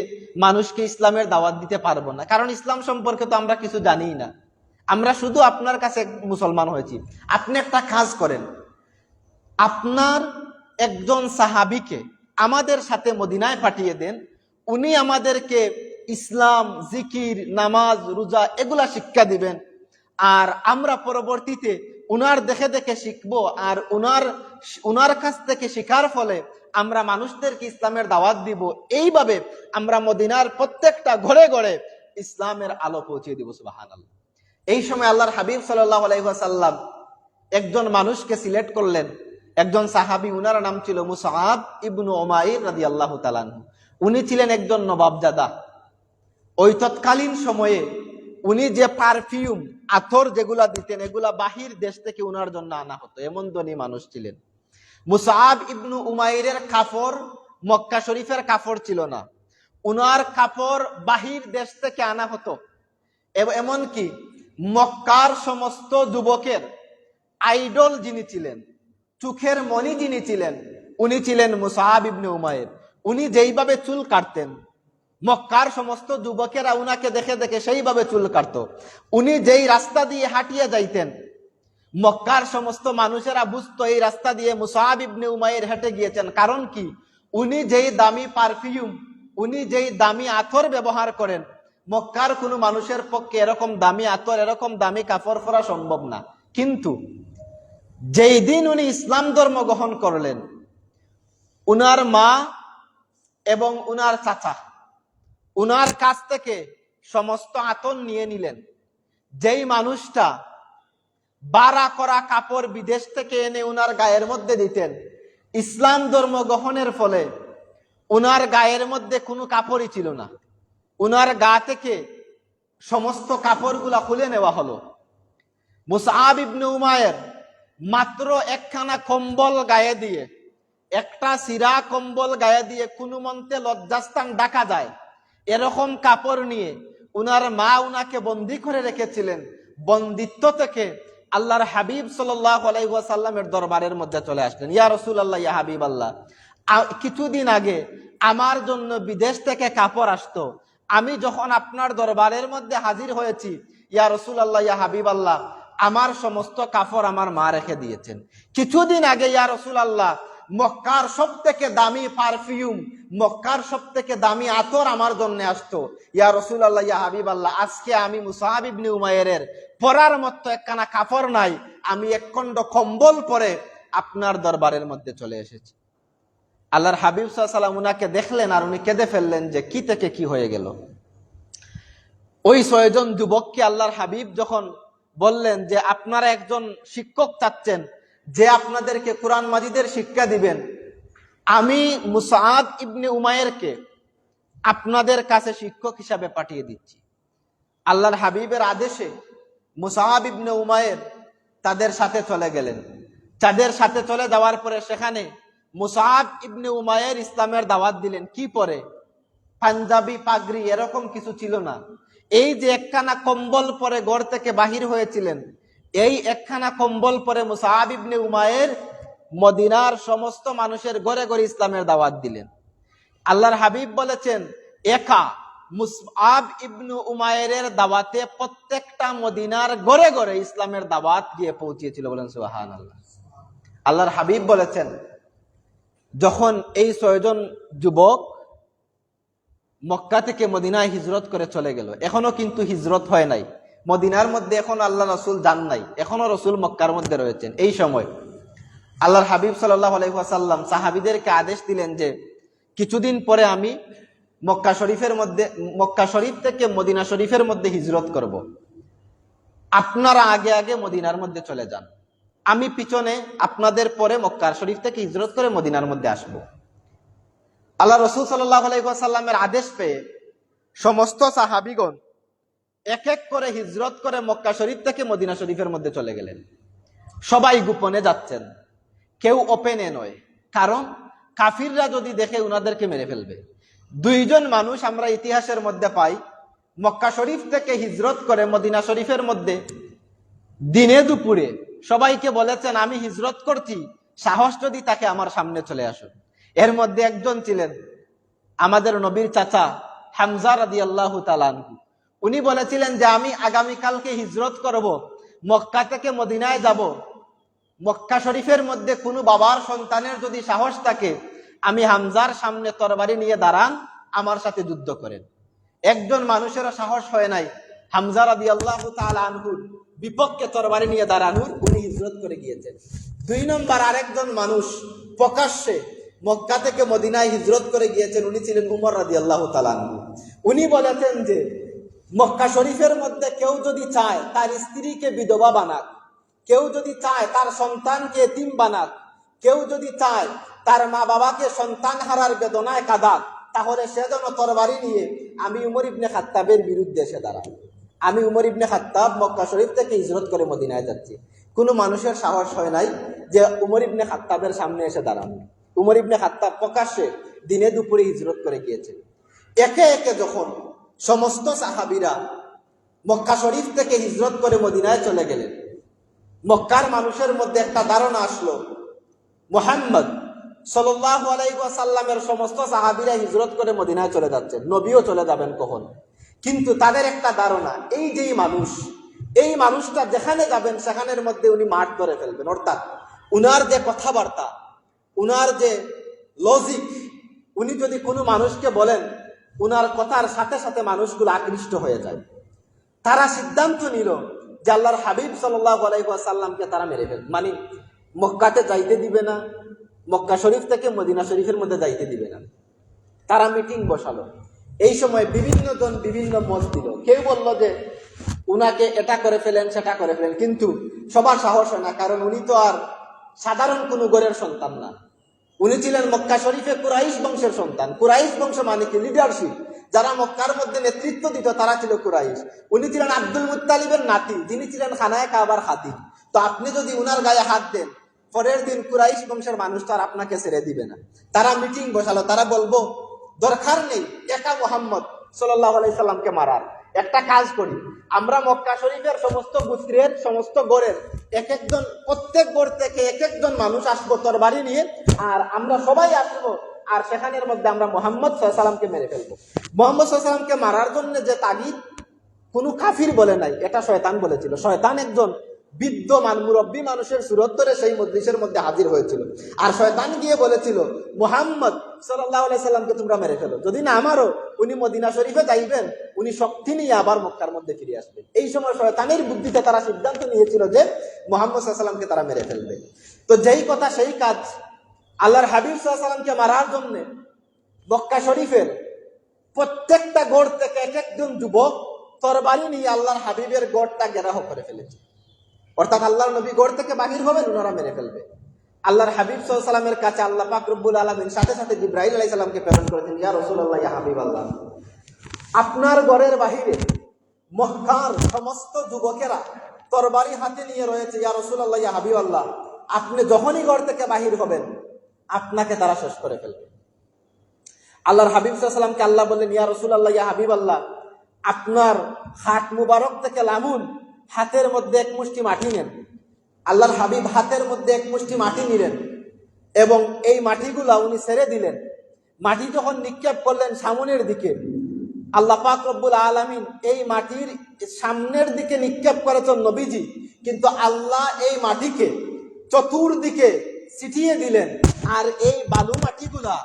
মানুষকে ইসলামের দাওয়াত দিতে পারবো না, কারণ ইসলাম সম্পর্কে তো আমরা কিছু জানিই না। আমরা শুধু আপনার কাছে মুসলমান হয়েছি। আপনি একটা কাজ করেন, আপনার একজন সাহাবীকে আমাদের সাথে মদিনায় পাঠিয়ে দেন, উনি আমাদেরকে ইসলাম, জিকির, নামাজ, রোজা এগুলা শিক্ষা দিবেন, আর আমরা পরবর্তীতে উনার দেখে দেখে শিখবো, আর উনার কাছ থেকে শিখার ফলে আমরা মানুষদেরকে ইসলামের দাওয়াত দিব। এইভাবে আমরা মদিনার প্রত্যেকটা ঘরে ঘরে ইসলামের আলো পৌঁছে দিব। সুবহানাল্লাহ। এই সময় আল্লাহর হাবিব সাল্লাল্লাহু আলাইহি ওয়াসাল্লাম একজন মানুষকে সিলেক্ট করলেন, একজন সাহাবী, উনার নাম ছিল মুসআব ইবনু উমাইর রাদিয়াল্লাহু তাআলা আনহু। উনি ছিলেন একজন নবাবজাদা। ওই তৎকালীন সময়ে উনি যে পারফিউম, আতর যেগুলা দিতেন, এগুলা বাহির দেশ থেকে উনার জন্য আনা হতো, এমন ধনী মানুষ ছিলেন। মুসআব ইবনু উমাইরের কাপড় মক্কা শরীফের কাপড় ছিল না, উনার কাপড় বাহির দেশ থেকে আনা হতো। এমনকি মক্কার সমস্ত যুবকের আইডল যিনি ছিলেন, চোখের মনি যিনি ছিলেন, উনি ছিলেন মুসআব ইবনে উমাইর। উনি যেইভাবে চুল কাটতেন, মক্কার সমস্ত যুবকেরা উনাকে দেখে দেখে সেইভাবে চুল কাটতো। উনি যেই রাস্তা দিয়ে হাঁটিয়ে যাইতেন, মক্কার সমস্ত মানুষেরা বুঝতো এই রাস্তা দিয়ে মুসআব ইবনে উমাইর হেঁটে গিয়েছেন। কারণ কি? উনি যেই দামি পারফিউম, উনি যেই দামি আতর ব্যবহার করেন, মক্কার কোনো মানুষের পক্ষে এরকম দামি আতর, এরকম দামি কাপড় পরা সম্ভব না। কিন্তু যেই দিন উনি ইসলাম ধর্ম গ্রহণ করলেন, উনার মা এবং উনার চাচা উনার কাছ থেকে সমস্ত আতর নিয়ে নিলেন। যেই মানুষটা বাড়া করা কাপড় বিদেশ থেকে এনে উনার গায়ের মধ্যে দিতেন, ইসলাম ধর্ম গ্রহণের ফলে উনার গায়ের মধ্যে কোনো কাপড়ই ছিল না। উনার গা থেকে সমস্ত কাপড়গুলা খুলে নেওয়া হলো। মুসআব ইবনে উমাইর মাত্র একখানা কম্বল গায়ে দিয়ে, একটা সিরা কম্বল গায়ে দিয়ে কোনো মন্তে লজ্জাস্থান ঢাকা যায়, এরকম কাপড় নিয়ে উনার মা উনাকে বন্দী করে রেখেছিলেন। বন্দিত্ব থেকে আল্লাহর হাবিব সাল্লাল্লাহু আলাইহি ওয়াসাল্লামের দরবারের মধ্যে চলে আসলেন। ইয়া রাসূলুল্লাহ, ইয়া হাবিবাল্লাহ, কিছুদিন আগে আমার জন্য বিদেশ থেকে কাপড় আসতো, আমি যখন আপনার দরবারের মধ্যে হাজির হয়েছি, ইয়া রাসূলুল্লাহ, ইয়া হাবিবাল্লাহ, আমার সমস্ত কাপড় আমার মা রেখে দিয়েছেন। কিছুদিন আগে ইয়া রাসূলুল্লাহ মক্কার সব থেকে দামি পারফিউম, মক্কার সব থেকে দামি আতর আমার জন্য আসতো। ইয়া রাসূলুল্লাহ, ইয়া হাবিবাল্লাহ, আজকে আমি মুসআব ইবনে উমাইরের পরার মতো একখানা কাপড় নাই, আমি একখণ্ড কম্বল পরে আপনার দরবারের মধ্যে চলে এসেছি। আল্লাহর হাবিব সাল্লাল্লাহু আলাইহি ওয়াসাল্লাম উনাকে দেখলেন আর উনি কেঁদে ফেললেন যে কি থেকে কি হয়ে গেল। ওই 6 জন যুবককে আল্লাহর হাবিব যখন বললেন যে আপনারা একজন শিক্ষক চাচ্ছেন যে আপনাদেরকে কোরআন মাজিদের শিক্ষা দিবেন, আমি মুসআব ইবনে উমাইরকে আপনাদের কাছে শিক্ষক হিসাবে পাঠিয়ে দিচ্ছি। আল্লাহর হাবিবের আদেশে মুসআব ইবনে উমাইর তাদের সাথে চলে গেলেন। তাদের সাথে চলে যাওয়ার পরে সেখানে মুসআব ইবনে উমাইর ইসলামের দাওয়াত দিলেন। কি পরে? পাঞ্জাবি, পাগড়ি এরকম কিছু ছিল না। এই যে একখানা কম্বল পরে ঘর থেকে বাহির হয়েছিলেন, এই একখানা কম্বল পরে মুসআব ইবনে উমাইর মদিনার সমস্ত মানুষের ঘরে ঘরে ইসলামের দাওয়াত দিলেন। আল্লাহর হাবিব বলেছেন, একা মুসআব ইবনে উমাইরের দাওয়াতে প্রত্যেকটা মদিনার ঘরে ঘরে ইসলামের দাওয়াত গিয়ে পৌঁছেছিল। বলেন সুবহানাল্লাহ। আল্লাহর হাবিব বলেছেন, যখন এই 6 জন যুবক মক্কা থেকে মদিনায় হিজরত করে চলে গেল, এখনো কিন্তু হিজরত হয় নাই, মদিনার মধ্যে এখন আল্লাহ রাসূল যান নাই, এখনো রাসূল মক্কার মধ্যে রয়েছেন। এই সময় আল্লাহর হাবিব সাল্লাল্লাহু আলাইহি ওয়াসাল্লাম সাহাবীদেরকে আদেশ দিলেন যে কিছুদিন পরে আমি মক্কা শরীফ থেকে মদিনা শরীফের মধ্যে হিজরত করব, আপনারা আগে আগে মদিনার মধ্যে চলে যান, আমি পিছনে আপনাদের পরে মক্কা শরীফ থেকে হিজরত করে মদিনার মধ্যে আসব। আল্লাহ রসুল সাল্লাল্লাহু আলাইহি ওয়াসাল্লামের আদেশ পেয়ে সমস্ত সাহাবীগণ এক এক করে হিজরত করে মক্কা শরীফ থেকে মদিনা শরীফের মধ্যে চলে গেলেন। সবাই গোপনে যাচ্ছেন, কেউ ওপেনে নয়, কারণ কাফিররা যদি দেখে উনাদেরকে মেরে ফেলবে। দুইজন মানুষ আমরা ইতিহাসের মধ্যে পাই, মক্কা শরীফ থেকে হিজরত করে মদিনা শরীফের মধ্যে দিনে দুপুরে সবাইকে বলেছেন আমি হিজরত করছি, সাহস যদি তাকে আমার সামনে চলে আসুন। এর মধ্যে একজন ছিলেন আমাদের নবীর চাচা হামজা রাদিয়াল্লাহু তাআলা আনহু। উনি বলেছিলেন যে আমি আগামীকালকে হিজরত করব, মক্কা থেকে মদিনায় যাব। মক্কা শরীফের মধ্যে কোনো বাবার সন্তানের যদি সাহস থাকে, আমি হামজার সামনে তরবারি নিয়ে দাঁড়ান, আমার সাথে যুদ্ধ করেন। একজন মানুষেরও সাহস হয় নাই হামজা রাদিয়াল্লাহু তাআলা আনহুর বিপক্ষে তরবারি নিয়ে দাঁড়ানোর, উনি হিজরত করে গিয়েছেন। দুই নম্বর আরেকজন মানুষ প্রকাশ্যে মক্কা থেকে মদিনায় হিজরত করে গিয়েছেন, উনি ছিলেন উমর রাদিয়াল্লাহু তাআলা আনহু। উনি বলেছেন যে মক্কা শরীফের মধ্যে কেউ যদি চায় তার স্ত্রীকে বিধবা বানাক, কেউ যদি চায় তার সন্তানকে এতিম বানাক, কেউ যদি চায় তার মা বাবাকে সন্তান হারার বেদনায় কাঁদাক, তাহলে সে যেন তরবারি নিয়ে আমি উমর ইবনে খাত্তাবের বিরুদ্ধে এসে দাঁড়াই। আমি উমর ইবনে খাত্তাব মক্কা শরীফ থেকে হিজরত করে মদিনায় যাচ্ছি। কোনো মানুষের সাহস হয় নাই যে উমর ইবনে খাত্তাবের সামনে এসে দাঁড়ানো। উমর ইবনে খাত্তাব প্রকাশ্যে দিনে দুপুরে হিজরত করে গিয়েছে। একে একে যখন সমস্ত সাহাবীরা মক্কা শরীফ থেকে হিজরত করে মদিনায় চলে গেলেন, মক্কার মানুষের মধ্যে একটা ধারণা আসলো, মুহাম্মদ সাল্লাল্লাহু আলাইহি ওয়াসাল্লামের সমস্ত সাহাবীরা হিজরত করে মদিনায় চলে যাচ্ছেন, নবীও চলে যাবেন কখন। কিন্তু তাদের একটা ধারণা, এই যেই মানুষ, এই মানুষটা যেখানে যাবেন সেখানের মধ্যে উনি মাঠ ধরে ফেলবেন। অর্থাৎ উনার যে কথাবার্তা, উনার যে লজিক, উনি যদি কোনো মানুষকে বলেন, উনার কথার সাথে সাথে মানুষগুলো আকৃষ্ট হয়ে যায়। তারা সিদ্ধান্ত নিল যে আল্লাহর হাবিব সাল্লাল্লাহু আলাইহি ওয়াসাল্লামকে তারা মেরে ফেলবে, মানে মক্কাতে যাইতে দিবে না, মক্কা শরীফ থেকে মদিনা শরীফের মধ্যে যাইতে দিবে না। তারা মিটিং বসালো। এই সময় বিভিন্ন জন বিভিন্ন মত দিল। কেউ বলল যে উনাকে এটা করে ফেলেন, সেটা করে ফেলেন, কিন্তু সবার সাহস হয় না, কারণ উনি তো আর সাধারণ কোনো ঘরের সন্তান না। উনি ছিলেন মক্কা শরীফে কুরাইশ বংশের সন্তান। কুরাইশ বংশ মানে কি? লিডারশিপ। যারা মক্কার মধ্যে নেতৃত্ব দিত তারা ছিল কুরাইশ। উনি ছিলেন আব্দুল মুত্তালিবের নাতি, যিনি ছিলেন খানায়ে কাবার খাদিম। তো আপনি যদি উনার গায়ে হাত দেন, পরের দিন কুরাইশ বংশের মানুষ তো আর আপনাকে ছেড়ে দিবে না। তারা মিটিং বসালো, তারা বলবো দরকার নেই একা মুহাম্মদ সাল্লাল্লাহু আলাইহি সাল্লামকে মারার, একটা কাজ করি, আমরা মক্কা শরীফের সমস্ত গোত্রের সমস্ত গড়ের এক একজন, প্রত্যেক গড় থেকে এক একজন মানুষ আসবো তরবারি নিয়ে, আর আমরা সবাই আসবো, আর সেখানের মধ্যে আমরা মুহাম্মদ সাল্লাল্লাহু আলাইহি সাল্লামকে মেরে ফেলবো। মুহাম্মদ সাল্লাল্লাহু আলাইহি সাল্লামকে মারার জন্য যে তাগিদ কোনো কাফির বলে নাই, এটা শয়তান বলেছিল। শয়তান একজন বিদ্যমান মুরব্বী মানুষের সুরত ধরে সেই মজলিসের মধ্যে হাজির হয়েছিল, আর শয়তান গিয়ে বলেছিল মুহাম্মদ সাল্লাল্লাহু আলাইহি সাল্লামকে তোমরা মেরে ফেলো, যদি না আমারও উনি মদিনা শরীফে যাইবেন, উনি শক্তি নিয়ে আবার মক্কার মধ্যে ফিরে আসবেন। এই সময় শয়তানের বুদ্ধিতে তারা সিদ্ধান্ত নিয়েছিল যে মুহাম্মদ সাল্লাল্লাহু আলাইহি সাল্লামকে তারা মেরে ফেলবে। তো যেই কথা সেই কাজ, আল্লাহর হাবিব সাল্লাল্লাহু আলাইহি সাল্লামকে মারার জন্য মক্কা শরীফের প্রত্যেকটা গড় থেকে এক একজন যুবক তরবারি নিয়ে আল্লাহর হাবিবের গড়টা ঘেরাও করে ফেলেছে। অর্থাৎ আল্লাহর নবী গড় থেকে বাহির হবেন, ওনারা মেরে ফেলবে। আল্লাহর হাবিব সাল্লাল্লাহু আলাইহি সাল্লামের কাছে আল্লাহ পাক রব্বুল আলামিন সাথে সাথে জিবরাইল আলাইহিস সালামকে প্রেরণ করেছেন, ইয়া রাসূলুল্লাহ, ইয়া হাবিবাল্লাহ, আপনার ঘরের বাহিরে মক্কার সমস্ত যুবকেরা তরবারি হাতে নিয়ে রয়েছে, ইয়া রাসূলুল্লাহ, ইয়া হাবিবাল্লাহ, আপনি যখনই ঘর থেকে বাহির হবেন আপনাকে তারা শেষ করে ফেলবে। আল্লাহর হাবিব সাল্লাল্লাহু আলাইহি সাল্লামকে আল্লাহ বললেন, ইয়া রাসূলুল্লাহ, ইয়া হাবিবাল্লাহ, আপনার হাত মুবারক থেকে লামুন, হাতের মধ্যে এক মুষ্টি মাটি নেন। আল্লাহর হাবিব হাতের মধ্যে এক মুষ্টি মাটি নিলেন এবং এই মাটিগুলা উনি ছেড়ে দিলেন। মাটি যখন নিক্ষেপ করলেন সামনের দিকে, আল্লাহ পাক রব্বুল আলামিন এই মাটির সামনের দিকে নিক্ষেপ করেছেন নবীজি, কিন্তু আল্লাহ এই মাটিকে চতুর্দিকে ছিটিয়ে দিলেন, আর এই বালু মাটিগুলা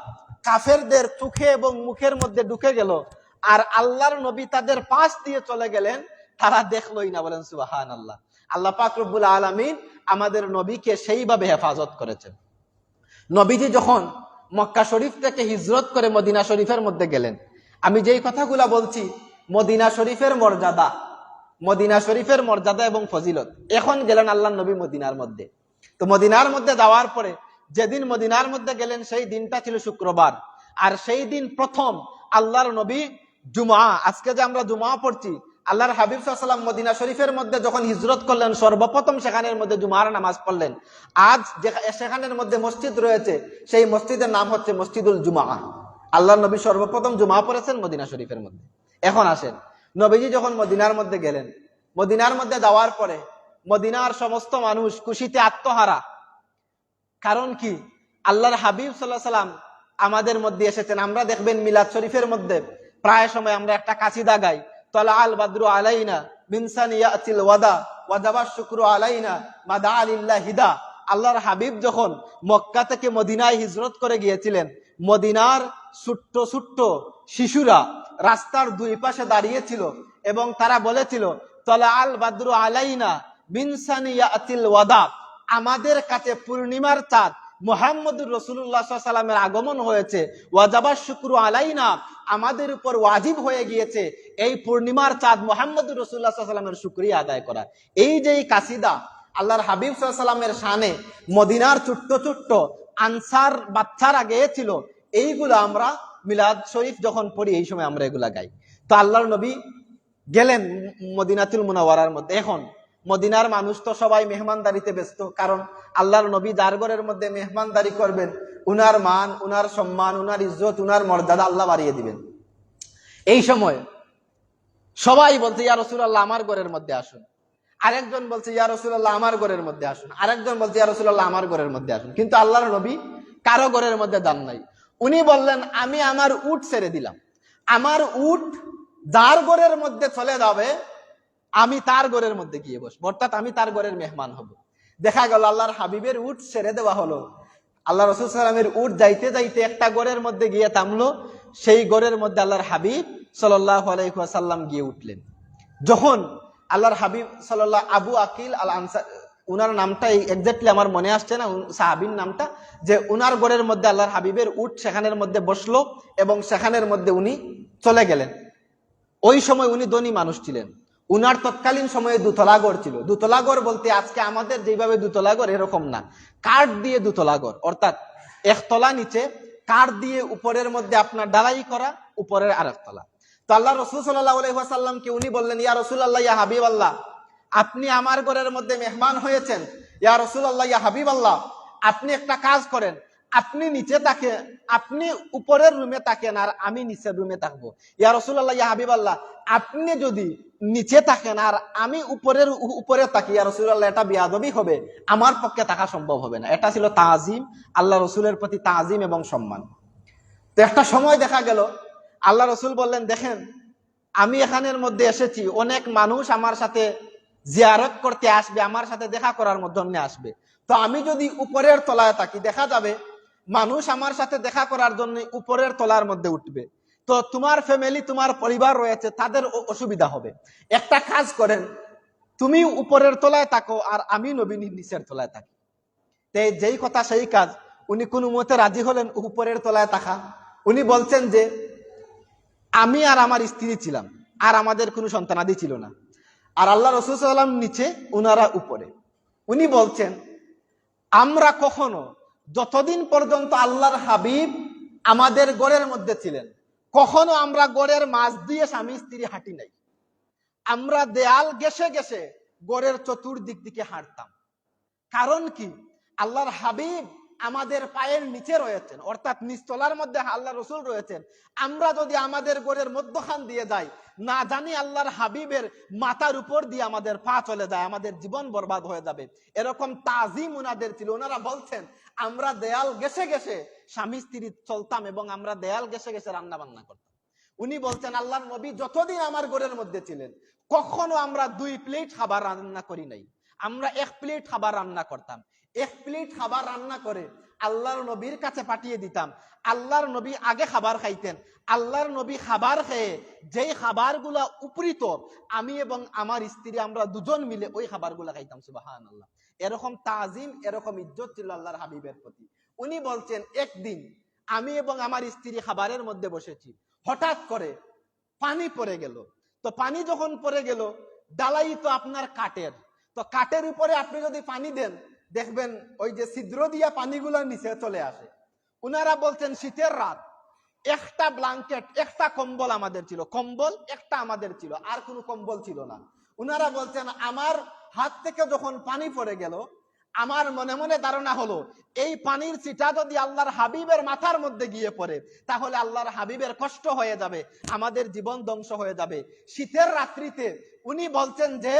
কাফেরদের চোখে এবং মুখের মধ্যে ঢুকে গেল, আর আল্লাহর নবী তাদের পাশ দিয়ে চলে গেলেন, তারা দেখলোই না। বলেন সুবহানাল্লাহ। আল্লাহ পাক রব্বুল আলামিন আমাদের নবীকে সেইভাবে হেফাজত করেছেন। নবীজি যখন মক্কা শরীফ থেকে হিজরত করে মদিনা শরীফের মধ্যে গেলেন, আমি যেই কথাগুলা বলছি মদিনা শরীফের মর্যাদা, মদিনা শরীফের মর্যাদা এবং ফজিলত, এখন গেলেন আল্লাহর নবী মদিনার মধ্যে। তো মদিনার মধ্যে যাওয়ার পরে যেদিন মদিনার মধ্যে গেলেন সেই দিনটা ছিল শুক্রবার, আর সেই দিন প্রথম আল্লাহর নবী জুমা, আজকে যে আমরা জুমা পড়ছি, আল্লাহর হাবিব সাল্লাল্লাহু আলাইহি ওয়াসাল্লাম মদিনা শরীফের মধ্যে যখন হিজরত করলেন সর্বপ্রথম সেখানের মধ্যে জুমার নামাজ পড়লেন। আজ সেখানের মধ্যে মসজিদ রয়েছে, সেই মসজিদের নাম হচ্ছে মসজিদুল জুমা। আল্লাহর নবী সর্বপ্রথম জুমা পড়েছেন মদিনা শরীফের মধ্যে। এখন আসেন, নবীজি যখন মদিনার মধ্যে গেলেন, মদিনার মধ্যে যাওয়ার পরে মদিনার সমস্ত মানুষ খুশিতে আত্মহারা। কারণ কি, আল্লাহর হাবিব সাল্লাল্লাহু আলাইহি ওয়াসাল্লাম আমাদের মধ্যে এসেছেন। আমরা দেখবেন মিলাদ শরীফের মধ্যে প্রায় সময় আমরা একটা কাসিদা গাই, তালা আল বাদরু আলাইনা মিন সানিয়াতিল ওয়াদা ওয়াজাবাশ শুকরু আলাইনা মাদা আলিল্লাহ হিদা। আল্লাহর হাবিব যখন মক্কা থেকে মদিনায় হিজরত করে গিয়েছিলেন, মদিনার ছোট্ট ছোট্ট শিশুরা রাস্তার দুই পাশে দাঁড়িয়েছিল এবং তারা বলেছিল, তালা আল বাদরু আলাইনা মিন সানিয়াতিল ওয়াদা, আমাদের কাছে পূর্ণিমার চাঁদ মুহাম্মদুর রাসূলুল্লাহ সাল্লাল্লাহু আলাইহি ওয়াসাল্লামের আগমন হয়েছে, ওয়াজাবাশ শুকরু আলাইনা, আমাদের উপর ওয়াজিব হয়ে গিয়েছে এই পূর্ণিমার চাঁদ মুহাম্মদুর রাসূলুল্লাহ সাল্লাল্লাহু আলাইহি ওয়াসাল্লামের শুকরিয়া আদায় করা। এই যে কাসিদা আল্লাহর হাবিব সাল্লাল্লাহু আলাইহি ওয়াসাল্লামের শানে মদিনার ছোট্ট ছোট্ট আনসার বাচ্চারা গেয়েছিল, এইগুলো আমরা মিলাদ শরীফ যখন পড়ি এই সময় আমরা এগুলা গাই। তো আল্লাহর নবী গেলেন মদিনাতুল মুনাওয়ারার মধ্যে। এখন মদিনার মানুষ তো সবাই মেহমানদারিতে ব্যস্ত, কারণ আল্লাহর নবী যার ঘরের মধ্যে মেহমানদারি করবেন, উনার মান, উনার সম্মান, উনার ইজ্জত, উনার মর্যাদা আল্লাহ বাড়িয়ে দিবেন। এই সময় সবাই বলছে, ইয়া রাসূলুল্লাহ আমার ঘরের মধ্যে আসুন। আরেকজন বলছে, ইয়া রাসূলুল্লাহ আমার ঘরের মধ্যে আসুন। আরেকজন বলছে, ইয়া রাসূলুল্লাহ আমার ঘরের মধ্যে আসুন। কিন্তু আল্লাহর নবী কারো ঘরের মধ্যে দান নাই। উনি বললেন, আমি আমার উট ছেড়ে দিলাম, আমার উট যার ঘরের মধ্যে চলে যাবে আমি তার ঘরের মধ্যে গিয়ে বসবো, অর্থাৎ আমি তার ঘরের মেহমান হব। দেখা গেল আল্লাহর হাবিবের উট ছেড়ে দেওয়া হলো। আল্লাহ রাসূল সাল্লাল্লাহু আলাইহি ওয়াসাল্লামের উট যাইতে যাইতে একটা ঘরের মধ্যে গিয়ে থামলো। সেই ঘরের মধ্যে আল্লাহর হাবিব সাল্লাল্লাহু আলাইহি ওয়াসাল্লাম গিয়ে উঠলেন। যখন আল্লাহর হাবিব সাল্লাল্লাহু, আবু আকিল আল আনসার, উনার নামটা এক্স্যাক্টলি আমার মনে আসছে না সাহাবীর নামটা, যে উনার ঘরের মধ্যে আল্লাহর হাবিবের উট সেখানের মধ্যে বসলো এবং সেখানের মধ্যে উনি চলে গেলেন। ওই সময় উনি ধনী মানুষ ছিলেন। উনার তৎকালীন সময়ে দুতলা ঘর ছিল। দুতলা ঘর বলতে আজকে আমাদের যেভাবে দুতলা ঘর এরকম না, কাঠ দিয়ে দুতলা ঘর, অর্থাৎ একতলা নিচে কাঠ দিয়ে উপরের মধ্যে আপনার ঢালাই করা, উপরের আরেকতলা। তো আল্লাহ রাসূল সাল্লাল্লাহু আলাইহি ওয়াসাল্লামকে উনি বললেন, ইয়া রাসূলুল্লাহ, ইয়া হাবিবাল্লাহ, আপনি আমার ঘরের মধ্যে মেহমান হয়েছেন। ইয়া রাসূলুল্লাহ, ইয়া হাবিবাল্লাহ, আপনি একটা কাজ করেন, আপনি নিচে থাকেন, আপনি উপরের রুমে থাকেন আর আমি নিচের রুমে থাকবো। ইয়া রাসূলুল্লাহ, ইয়া হাবিবাল্লাহ, আপনি যদি নিচে থাকেন আর আমি উপরে থাকি, ইয়া রাসূলুল্লাহ, এটা বেয়াদবি হবে, আমার পক্ষে থাকা সম্ভব হবে না। এটা ছিল তাজিম, আল্লাহ রসুলের প্রতি তাজিম এবং সম্মান। তো একটা সময় দেখা গেল আল্লাহ রসুল বললেন, দেখেন আমি এখানের মধ্যে এসেছি, অনেক মানুষ আমার সাথে জিয়ারত করতে আসবে, আমার সাথে দেখা করার জন্য আসবে। তো আমি যদি উপরের তলায় থাকি, দেখা যাবে মানুষ আমার সাথে দেখা করার জন্য উপরের তলার মধ্যে উঠবে। তো তোমার ফ্যামিলি, তোমার পরিবার রয়েছে, তাদের অসুবিধা হবে। একটা কাজ করেন, তুমি উপরের তলায় থাকো আর আমি নবী নিচের তলায় থাকি। যেই কথা সেই কাজ, উনি কোন মতে রাজি হলেন উপরের তলায় থাকা। উনি বলছেন যে আমি আর আমার স্ত্রী ছিলাম, আর আমাদের কোনো সন্তানাদি ছিল না, আর আল্লাহ রাসূল সাল্লাল্লাহু আলাইহি ওয়াসাল্লাম নিচে, উনারা উপরে। উনি বলছেন, আমরা কখনো, যতদিন পর্যন্ত আল্লাহর হাবিব আমাদের ঘরের মধ্যে ছিলেন, কখনো আমরা ঘরের মাঝ দিয়ে স্বামী স্ত্রী হাঁটি নাই। আমরা দেয়াল ঘেঁষে ঘেঁষে ঘরের চতুর্দিক দিকে হাঁটতাম। কারণ কি, আল্লাহর হাবিব আমাদের পায়ের নিচে রয়েছেন, অর্থাৎ নিচতলার মধ্যে আল্লাহ রসুল রয়েছেন। আমরা যদি আমাদের ঘরের মধ্যখান দিয়ে যাই, না জানি আল্লাহর হাবিবের মাথার উপর দিয়ে আমাদের পা চলে যায়, আমাদের জীবন বরবাদ হয়ে যাবে। এরকম তাজিম উনাদের ছিল। ওনারা বলছেন, আমরা দেয়াল ঘেঁষে ঘেঁষে স্বামী স্ত্রী চলতাম এবং আমরা দেয়াল ঘেঁষে ঘেঁষে রান্না বান্না করতাম। উনি বলছেন, আল্লাহর নবী যতদিন আমার ঘরের মধ্যে ছিলেন, কখনো আমরা 2 প্লেট খাবার রান্না করি নাই, আমরা 1 প্লেট খাবার রান্না করতাম। 1 প্লেট খাবার রান্না করে আল্লাহর নবীর কাছে পাঠিয়ে দিতাম। আল্লাহর নবী আগে খাবার খাইতেন। আল্লাহর নবী খাবার খেয়ে যেই খাবারগুলা উপরিত, আমি এবং আমার স্ত্রী আমরা দুজন মিলে ওই খাবারগুলা খাইতাম। সুবহানাল্লাহ। এরকম তাজিম, এরকম ইজ্জত ছিল আল্লাহর হাবিবের প্রতি। উনি বলছেন, একদিন আমি এবং আমার স্ত্রী খাবারের মধ্যে বসেছি, হঠাৎ করে পানি পড়ে গেল। তো পানি যখন পড়ে গেল, ডালাই তো আপনার কাঠের, তো কাঠের উপরে আপনি যদি পানি দেন, দেখবেন ওই যে ছিদ্র দিয়া পানিগুলো নিচে চলে আসে। উনারা বলছেন শীতের রাত, একটা ব্ল্যাঙ্কেট একটা কম্বল আমাদের ছিল, কম্বল একটা আমাদের ছিল, আর কোনো কম্বল ছিল না। উনারা বলছেন আমার হাত থেকে যখন পানি পড়ে গেল, আমার মনে মনে ধারণা হলো এই পানির ছিটা যদি আল্লাহর হাবিবের মাথার মধ্যে গিয়ে পড়ে তাহলে আল্লাহর হাবিবের কষ্ট হয়ে যাবে, আমাদের জীবন ধ্বংস হয়ে যাবে। শীতের রাত্রিতে উনি বলছেন যে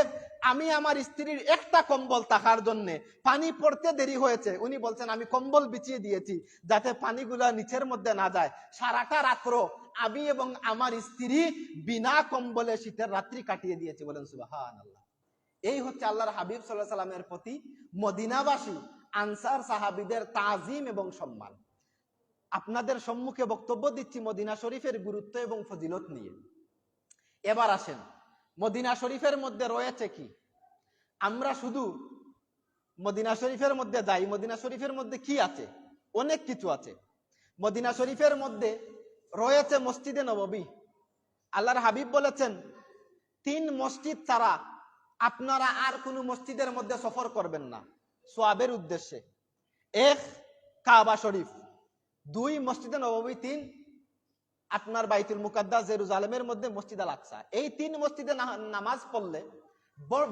আমি আমার স্ত্রীর একটা কম্বল থাকার জন্য পানি পড়তে দেরি হয়েছে, উনি বলছেন আমি কম্বল বিছিয়ে দিয়েছি যাতে পানিগুলা নিচের মধ্যে না যায়। সারাটা রাত্র আমি এবং আমার স্ত্রী বিনা কম্বলে শীতের রাত্রি কাটিয়ে দিয়েছি। বলেন সুবহানাল্লাহ। এই হচ্ছে আল্লাহর হাবিব সাল্লাল্লাহু আলাইহি সাল্লামের প্রতি মদিনাবাসী আনসার সাহাবীদের তাজিম এবং সম্মান। আপনাদের সম্মুখে বক্তব্য দিচ্ছি মদিনা শরীফের গুরুত্ব এবং ফজিলত নিয়ে। এবার আসেন, মদিনা শরীফের মধ্যে রয়েছে কি? আমরা শুধু মদিনা শরীফের মধ্যে যাই, মদিনা শরীফের মধ্যে কি আছে? অনেক কিছু আছে। মদিনা শরীফের মধ্যে রয়েছে মসজিদে নববী। আল্লাহর হাবিব বলেছেন 3 মসজিদ ছাড়া আপনারা আর কোনো মসজিদের মধ্যে সফর করবেন না সওয়াবের উদ্দেশ্যে। 1 কাবা শরীফ, 2 মসজিদে নববী, 3 আপনার বাইতুল মুকাদ্দাস জেরুজালেমের মধ্যে মসজিদ আল আকসা। এই 3 মসজিদে নামাজ পড়লে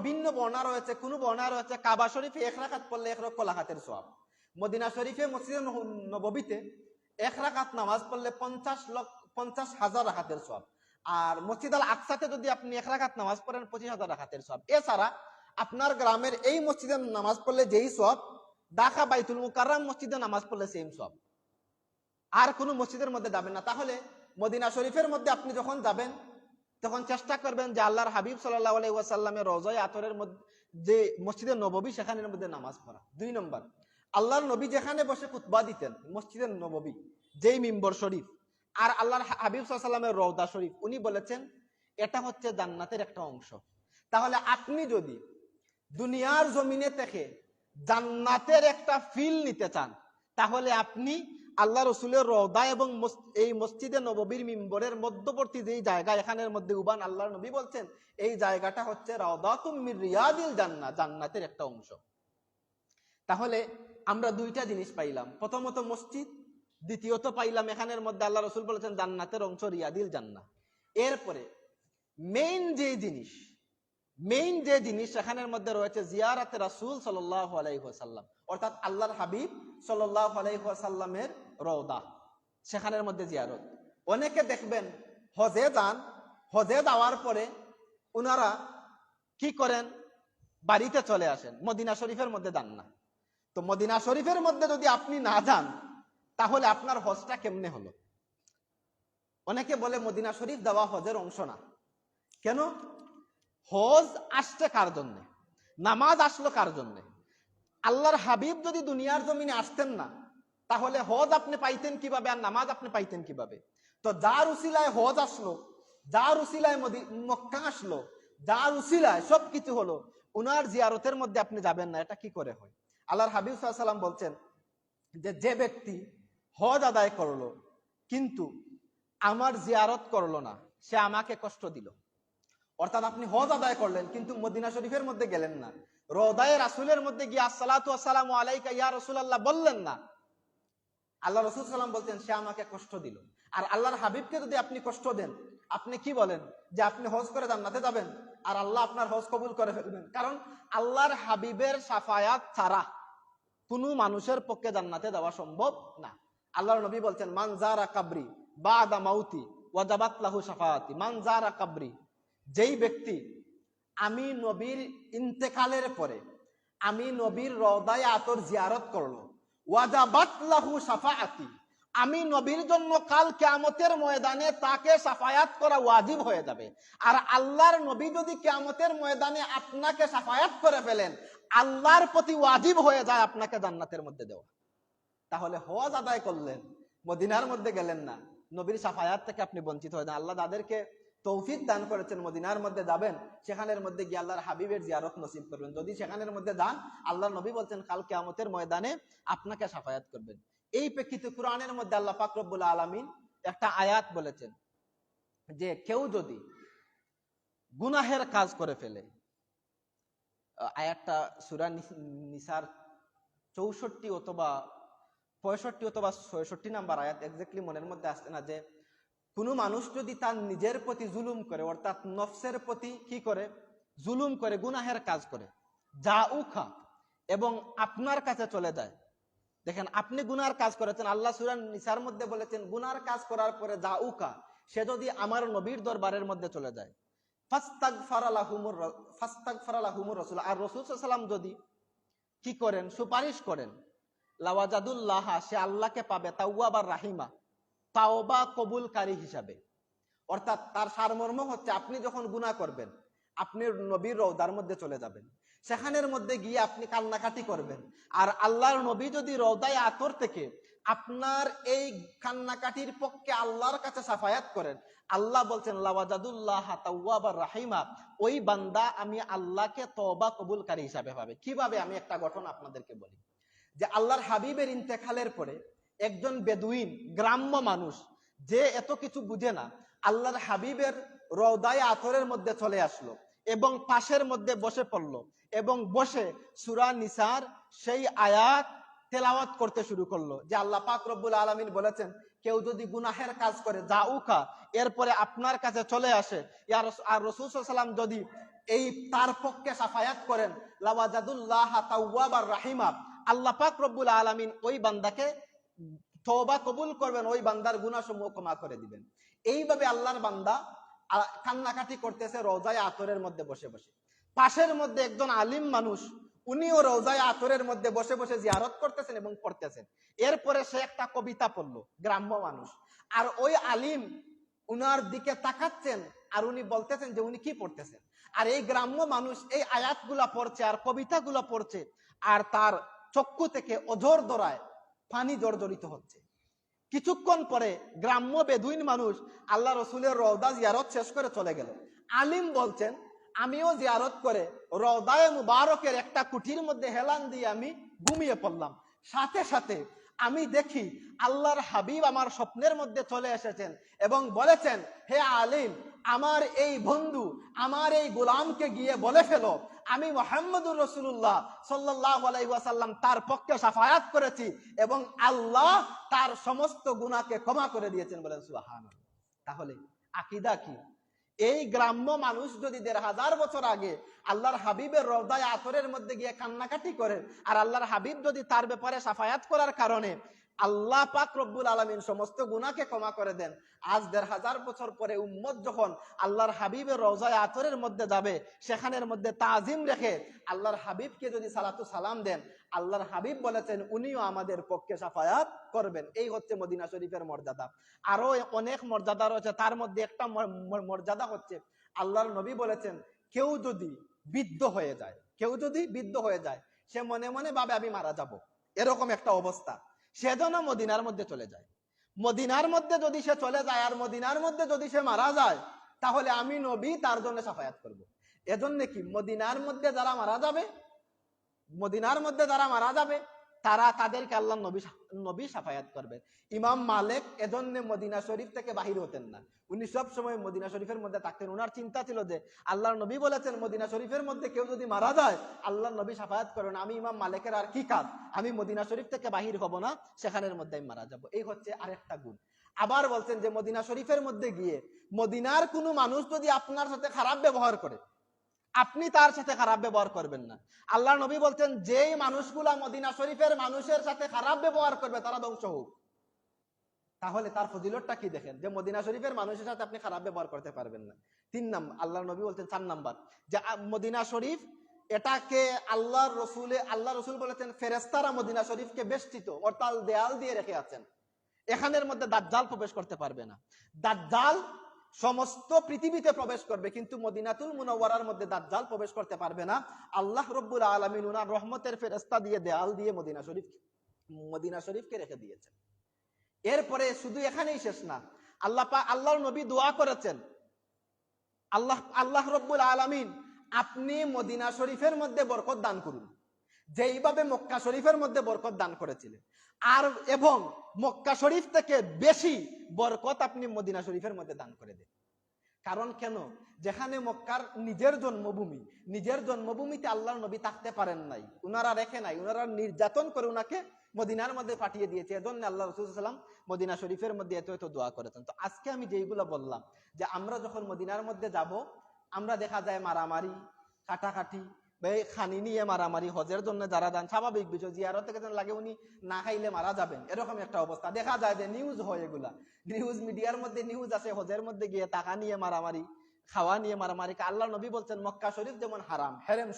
ভিন্ন বর্ণনা রয়েছে, কোন বর্ণনা রয়েছে কাবা শরীফে 1 রাকাত পড়লে 1 লক্ষ রাকাতের সওয়াব, মদিনা শরীফে মসজিদে নববীতে 1 রাকাত নামাজ পড়লে 50,000 রাকাতের সওয়াব, আর মসজিদ আল আকসাতে যদি আপনি 1 রাকাত নামাজ পড়েন 25,000 রাকাতের সওয়াব। এছাড়া আপনার গ্রামের এই মসজিদে নামাজ পড়লে যেই সওয়াব, ঢাকা বাইতুল মুকাররম মসজিদে নামাজ পড়লে সেম সওয়াব। আর কোন মসজিদের মধ্যে যাবেন না। তাহলে মদিনা শরীফের মধ্যে আপনি যখন যাবেন তখন চেষ্টা করবেন যে আল্লাহর হাবিব সাল্লাল্লাহু আলাইহি ওয়াসাল্লামের রওজায়ে আতরের মধ্যে যে মসজিদে নববী সেখানের মধ্যে নামাজ পড়া। 2 নম্বর, আল্লাহর নবী যেখানে বসে খুতবা দিতেন মসজিদে নববী যেই মিম্বর শরীফ, আর আল্লাহর হাবিব সাল্লাল্লাহু আলাইহি ওয়াসাল্লামের রওজা শরীফ, উনি বলেছেন এটা হচ্ছে জান্নাতের একটা অংশ। তাহলে আপনি যদি দুনিয়ার জমিনে থেকে জান্নাতের একটা ফিল নিতে চান তাহলে আপনি আল্লাহ রসুলের রওজা এবং এই মসজিদে নববীর মিম্বরের মধ্যবর্তী যেই জায়গা এখানের মধ্যে উবান, আল্লাহর নবী বলছেন এই জায়গাটা হচ্ছে রাওদাতুম মির রিয়াদিল জান্নাহ, জান্নাতের একটা অংশ। তাহলে আমরা 2টা জিনিস পাইলাম, প্রথমত মসজিদ, দ্বিতীয়ত পাইলাম এখানের মধ্যে আল্লাহ রসুল বলেছেন জান্নাতের অংশ রিয়াদিল জান্নাহ। এরপরে মেইন যে জিনিস এখানের মধ্যে রয়েছে জিয়ারাতে রাসূল সাল্লাল্লাহু আলাইহি ওয়াসাল্লাম, অর্থাৎ আল্লাহর হাবিব সাল্লাল্লাহু আলাইহি ওয়াসাল্লামের রওজা, সেখানের মধ্যে জিয়ারত। অনেকে দেখবেন হজে যান, হজে যাওয়ার পরে উনারা কি করেন, বাড়িতে চলে আসেন, মদিনা শরীফের মধ্যে যান না। তো মদিনা শরীফের মধ্যে যদি আপনি না যান তাহলে আপনার হজটা কেমনে হলো? অনেকে বলে মদিনা শরীফ যাওয়া হজের অংশ না। কেন? হজ আসছে কার জন্য? নামাজ আসলো কার জন্য? আল্লাহর হাবিব যদি দুনিয়ার জমিনে আসতেন না তাহলে হজ আপনি পাইতেন কিভাবে আর নামাজ আপনি পাইতেন কিভাবে? তো যার উসিলায় হজ আসলো, যার উসিলায় মক্কা আসলো, যার উসিলায় সবকিছু হলো, উনার জিয়ারতের মধ্যে আপনি যাবেন না, এটা কি করে হয়? আল্লাহর হাবিব সাল্লাল্লাহু আলাইহি ওয়াসাল্লাম বলছেন যে ব্যক্তি হজ আদায় করলো কিন্তু আমার জিয়ারত করলো না সে আমাকে কষ্ট দিল। অর্থাৎ আপনি হজ আদায় করলেন কিন্তু মদিনা শরীফের মধ্যে গেলেন না, রওজায়ে রাসূলের মধ্যে গিয়ে আসসালাতু ওয়াসসালামু আলাইকা ইয়া রাসূলুল্লাহ বললেন না, আল্লাহ রাসূল সাল্লাল্লাহু আলাইহি ওয়াসাল্লাম বলছেন সে আমাকে কষ্ট দিল। আর আল্লাহর হাবিবকে যদি আপনি কষ্ট দেন, আপনি কি বলেন যে আপনি হজ করে জান্নাতে যাবেন আর আল্লাহ আপনার হজ কবুল করে ফেলবেন? কারণ আল্লাহর হাবিবের শাফায়াত ছাড়া কোনো মানুষের পক্ষে জান্নাতে যাওয়া সম্ভব না। আল্লাহর নবী বলছেন মান যারা কাবরি বাদা মাউতি ওয়াজাবাত লাহু শাফাআতি, মান যারা কাবরি, যেই ব্যক্তি আমি নবীর ইন্তেকালের পরে আমি নবীর রওজায়ে আতর জিয়ারত করলো, ওয়াজাবাত লাহু শাফাআতি, আমি নবীর জন্য কাল কিয়ামতের ময়দানে তাকে শাফায়াত করা ওয়াজিব হয়ে যাবে। আর আল্লাহর নবী যদি কিয়ামতের ময়দানে আপনাকে শাফায়াত করে ফেলেন, আল্লাহর প্রতি ওয়াজিব হয়ে যায় আপনাকে জান্নাতের মধ্যে দেওয়া। তাহলে হজ আদায় করলেন, মদিনার মধ্যে গেলেন না, নবীর শাফায়াত থেকে আপনি বঞ্চিত হয়ে যান। আল্লাহ যাদেরকে তৌফিক দান করেছেন মদিনার মধ্যে যাবেন, সেখানের মধ্যে গিয়ে আল্লাহর হাবিবের জিয়ারত নসিব করবেন। যদি সেখানের মধ্যে যান, আল্লাহর নবী বলছেন কাল কিয়ামতের ময়দানে আপনাকে শাফায়াত করবেন। এই প্রেক্ষিতে কোরআনের মধ্যে আল্লাহ পাক রব্বুল আলামিন একটা আয়াত বলেছেন যে কেউ যদি গুনাহের কাজ করে ফেলে, আয়াতটা সূরা নিসার 64 অথবা 65 অথবা 66 নাম্বার আয়াত, এক্স্যাক্টলি মনের মধ্যে আসছে না, যে কোনো মানুষ যদি তার নিজের প্রতি জুলুম করে, অর্থাৎ নফসের প্রতি কি করে, জুলুম করে, গুনাহের কাজ করে, জাউকা, এবং আপনার কাছে চলে যায়। দেখেন, আপনি গুনার কাজ করেছেন, আল্লাহ সূরা নিসার মধ্যে বলেছেন গুনার কাজ করার পরে জাউকা, সে যদি আমার নবীর দরবারের মধ্যে চলে যায়, ফাস্তাগফারা লাহুমুর রাসূল, আর রাসূল সাল্লাল্লাহু আলাইহি ওয়াসাল্লাম যদি কি করেন, সুপারিশ করেন, লাওয়াজাদুল্লাহ, সে আল্লাহকে পাবে তাওয়াবার রাহিমা, তাওবা কবুলকারী হিসাবে। অর্থাৎ তার সারমর্ম হচ্ছে, আপনি যখন গুনাহ করবেন, আপনি নবীর রওদার মধ্যে চলে যাবেন, সেখানের মধ্যে গিয়ে আপনি কান্নাকাটি করবেন, আর আল্লাহর নবী যদি রওদায়ে আতর থেকে আপনার এই কান্নাকাটির পক্ষে আল্লাহর কাছে সাফায়াত করেন, আল্লাহ বলছেন লাওয়াজাদুল্লাহ তাওয়াবার রাহিমা, ওই বান্দা আমি আল্লাহকে তওবা কবুলকারী হিসাবে পাবে। কিভাবে? আমি একটা ঘটনা আপনাদেরকে বলি, যে আল্লাহর হাবিবের ইন্তেকালের পরে একজন বেদুইন গ্রাম্য মানুষ, যে এত কিছু বুঝে না, আল্লাহর হাবিবের রওদায়ে আতরের মধ্যে চলে আসলো এবং পাশের মধ্যে বসে পড়লো এবং বসে সূরা নিসার সেই আয়াত তেলাওয়াত করতে শুরু করলো, যে আল্লাহ পাক রব্বুল আলামিন বলেছেন, কেউ যদি গুনাহের কাজ করে জাউকা, এরপরে আপনার কাছে চলে আসে, আর রাসূল সাল্লাল্লাহু আলাইহি ওয়াসাল্লাম যদি এই তার পক্ষে সাফায়াত করেন, লাওয়াজাদুল্লাহ তাওয়াবার রাহিমা, আল্লাহ পাক রব্বুল আলামিন ওই বান্দাকে তওবা কবুল করবেন, ওই বান্দার গুনাহসমূহ ক্ষমা করে দিবেন। এইভাবে আল্লাহর বান্দা কান্নাকাটি করতেছে রওজায়ে আতরের মধ্যে বসে বসে। পাশের মধ্যে একজন আলিম মানুষ, উনিও রওজায়ে আতরের মধ্যে বসে বসে জিয়ারত করতেছেন এবং পড়তেছেন। এরপরে সে একটা কবিতা পড়লো, গ্রাম্য মানুষ, আর ওই আলিম উনার দিকে তাকাচ্ছেন, আর উনি বলতেছেন যে উনি কি পড়তেছেন, আর এই গ্রাম্য মানুষ এই আয়াতগুলা পড়ছে আর কবিতাগুলা পড়ছে, আর তার চক্ষু থেকে অঝর ধরায় পানি জর্জরিত হচ্ছে। কিছুক্ষণ পরে গ্রাম্য বেদুইন মানুষ আল্লাহ রসুলের রওদা জিয়ারত শেষ করে চলে গেল। আলিম বলছেন, আমিও জিয়ারত করে রওদায়ে মুবারকের একটা কুঠির মধ্যে হেলান দিয়ে আমি ঘুমিয়ে পড়লাম। সাথে সাথে আমি দেখি আল্লাহর হাবিব আমার স্বপ্নের মধ্যে চলে এসেছেন এবং বলেছেন, হে আলিম, আমার এই বন্ধু, আমার এই গোলামকে গিয়ে বলে ফেলো, আমি মুহাম্মদুর রাসূলুল্লাহ সাল্লাল্লাহু আলাইহি ওয়াসাল্লাম তার পক্ষে শাফায়াত করেছি এবং আল্লাহ তার সমস্ত গুনাহকে ক্ষমা করে দিয়েছেন। বলেন সুবহানাল্লাহ। তাহলে আকীদা কি? এই গ্রাম্য মানুষ যদি ১৫০০ বছর আগে আল্লাহর হাবিবের রওদায়ে আতরের মধ্যে গিয়ে কান্নাকাটি করে, আর আল্লাহর হাবিব যদি তার ব্যাপারে শাফায়াত করার কারণে আল্লাহ পাক রব্বুল আলামিন সমস্ত গুনাহকে ক্ষমা করে দেন, আজ ১৫০০ বছর পরে উম্মত যখন আল্লাহর হাবিবের রওজায়ে আতরের মধ্যে যাবে, সেখানের মধ্যে তাজিম রেখে আল্লাহর হাবিবকে যদি সালাতু সালাম দেন, আল্লাহর হাবিব বলেছেন উনিও আমাদের পক্ষে শাফায়াত করবেন। এই হচ্ছে মদিনা শরীফের মর্যাদা। আরো অনেক মর্যাদা রয়েছে, তার মধ্যে একটা মর্যাদা হচ্ছে, আল্লাহর নবী বলেছেন, কেউ যদি বিদ্ধ হয়ে যায়, সে মনে মনে ভাবে আমি মারা যাব, এরকম একটা অবস্থা, সে যেন মদিনার মধ্যে চলে যায়। মদিনার মধ্যে যদি সে চলে যায় আর মদিনার মধ্যে যদি সে মারা যায়, তাহলে আমি নবী তার জন্য শাফায়াত করব। এজন্য কি, মদিনার মধ্যে যারা মারা যাবে তারা তাদেরকে আল্লাহ নবী শাফায়াত করবে। ইমাম মালিক এজন্য মদিনা শরীফ থেকে বাহির হতেন না, উনি সব সময় মদিনা শরীফের মধ্যে থাকতেন। ওনার চিন্তা ছিল যে আল্লাহর নবী বলেছেন মদিনা শরীফের মধ্যে কেউ যদি মারা যায় আল্লাহর নবী শাফায়াত করেন, আমি ইমাম মালিকের আর কি কাজ, আমি মদিনা শরীফ থেকে বাহির হব না, সেখানের মধ্যে আমি মারা যাব। এই হচ্ছে আরেকটা গুণ। আবার বলছেন যে মদিনা শরীফের মধ্যে গিয়ে মদিনার কোনো মানুষ যদি আপনার সাথে খারাপ ব্যবহার করে, আপনি তার সাথে খারাপ ব্যবহার করবেন না। আল্লাহ নবী বলছেন, যেই মানুষগুলা মদিনা শরীফের মানুষের সাথে খারাপ ব্যবহার করবে তারা ধ্বংস হোক। তাহলে তার ফজিলতটা কি দেখেন, যে মদিনা শরীফের মানুষের সাথে আপনি খারাপ ব্যবহার করতে পারবেন না। ৩ নাম্বার, আল্লাহ নবী বলছেন ৪ নাম্বার, যে মদিনা শরীফ এটাকে আল্লাহ রসুল বলেছেন ফেরেশতারা মদিনা শরীফকে বেষ্টিত অর্থাৎ দেয়াল দিয়ে রেখে আছেন। এখানের মধ্যে দাজ্জাল প্রবেশ করতে পারবে না। দাজ্জাল সমস্ত পৃথিবীতে প্রবেশ করবে, কিন্তু মদিনাতুল মুনাওয়ারার মধ্যে দাজ্জাল প্রবেশ করতে পারবে না। আল্লাহ রব্বুল আলামিন উনার রহমতের ফেরেশতা দিয়ে দেয়াল দিয়ে মদিনা শরীফকে রেখে দিয়েছেন। এরপরে শুধু এখানেই শেষ না, আল্লাহর নবী দোয়া করেছেন, আল্লাহ রব্বুল আলামিন আপনি মদিনা শরীফের মধ্যে বরকত দান করুন, যেইভাবে মক্কা শরীফের মধ্যে বরকত দান করেছিলেন, আর এবং মক্কা শরীফ থেকে বেশি বরকত আপনি মদিনা শরীফের মধ্যে দান করে দেন। কারণ কেন? যেখানে মক্কার নিজের জন্মভূমিতে আল্লাহর নবী থাকতে পারেন নাই, উনারা রেখে নাই, উনারা নির্যাতন করে উনাকে মদিনার মধ্যে পাঠিয়ে দিয়েছে। এজন্য আল্লাহ রাসূল সাল্লাল্লাহু আলাইহি ওয়াসাল্লাম মদিনা শরীফের মধ্যে এত এত দোয়া করেছেন। তো আজকে আমি যেইগুলো বললাম যে আমরা যখন মদিনার মধ্যে যাব, আমরা দেখা যায় মারামারি, কাটাকাটি, খানি নিয়ে মারামারি, হজের জন্য যারা যান স্বাভাবিক বিষয়, জিয়ারত থেকে লাগে উনি না খাইলে মারা যাবেন, এরকম একটা অবস্থা দেখা যায় যে নিউজ হয়, এগুলা নিউজ মিডিয়ার মধ্যে নিউজ আছে, হজের মধ্যে গিয়ে টাকা নিয়ে মারামারি, খাওয়া নিয়ে মারামারি। আল্লাহ নবী বলছেন মক্কা শরীফ যেমন হারাম, হেরেম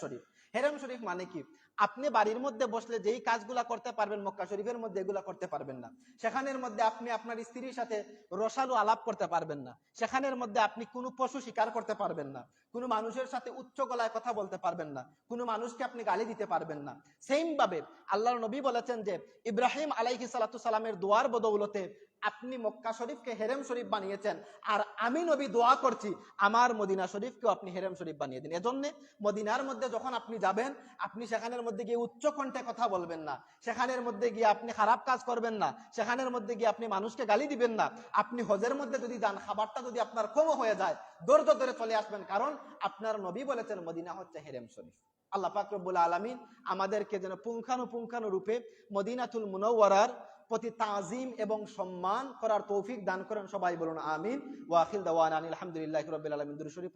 শরীফ মানে কি? আপনি বাড়ির মধ্যে বসলে যেই কাজগুলা করতে পারবেন মক্কা শরীফের মধ্যে এগুলা করতে পারবেন না। সেখানের মধ্যে আপনি আপনার স্ত্রীর সাথে রসালো আলাপ করতে পারবেন না। সেখানের মধ্যে আপনি কোনো পশু শিকার করতে পারবেন না, কোনো মানুষের সাথে উচ্চ গলায় কথা বলতে পারবেন না, কোনো মানুষকে আপনি গালি দিতে পারবেন না। সেম ভাবে আল্লাহর নবী বলেছেন যে ইব্রাহিম আলাইহিস সালাতু সালামের দোয়ার বদৌলতে আপনি মক্কা শরীফকে হেরেম শরীফ বানিয়েছেন, আর আমি নবী দোয়া করছি আমার মদিনা শরীফকেও আপনি হেরেম শরীফ বানিয়ে দিন। এজন্য মদিনার মধ্যে যখন আপনি যাবেন, আপনি সেখানের মধ্যে গিয়ে উচ্চ কণ্ঠে কথা বলবেন না, সেখানের মধ্যে গিয়ে আপনি খারাপ কাজ করবেন না, সেখানের মধ্যে গিয়ে আপনি মানুষকে গালি দিবেন না। আপনি হজের মধ্যে যদি যান, খাবারটা যদি আপনার কম হয়ে যায়, ধৈর্য ধরে চলে আসবেন, কারণ আপনার নবী বলেছেন মদিনা হচ্ছে হেরেম শরীফ। আল্লাহ পাক রব্বুল আলামিন আমাদেরকে যেন পুঙ্খানু রূপে মদিনাতুল মুনাওয়ারার প্রতি তাজিম এবং সম্মান করার তৌফিক দান করেন। সবাই বলুন আমিন। ওয়া আখির দাওয়ানা আলহামদুলিল্লাহি রাব্বিল আলামিন। দুরূদ শরীফ।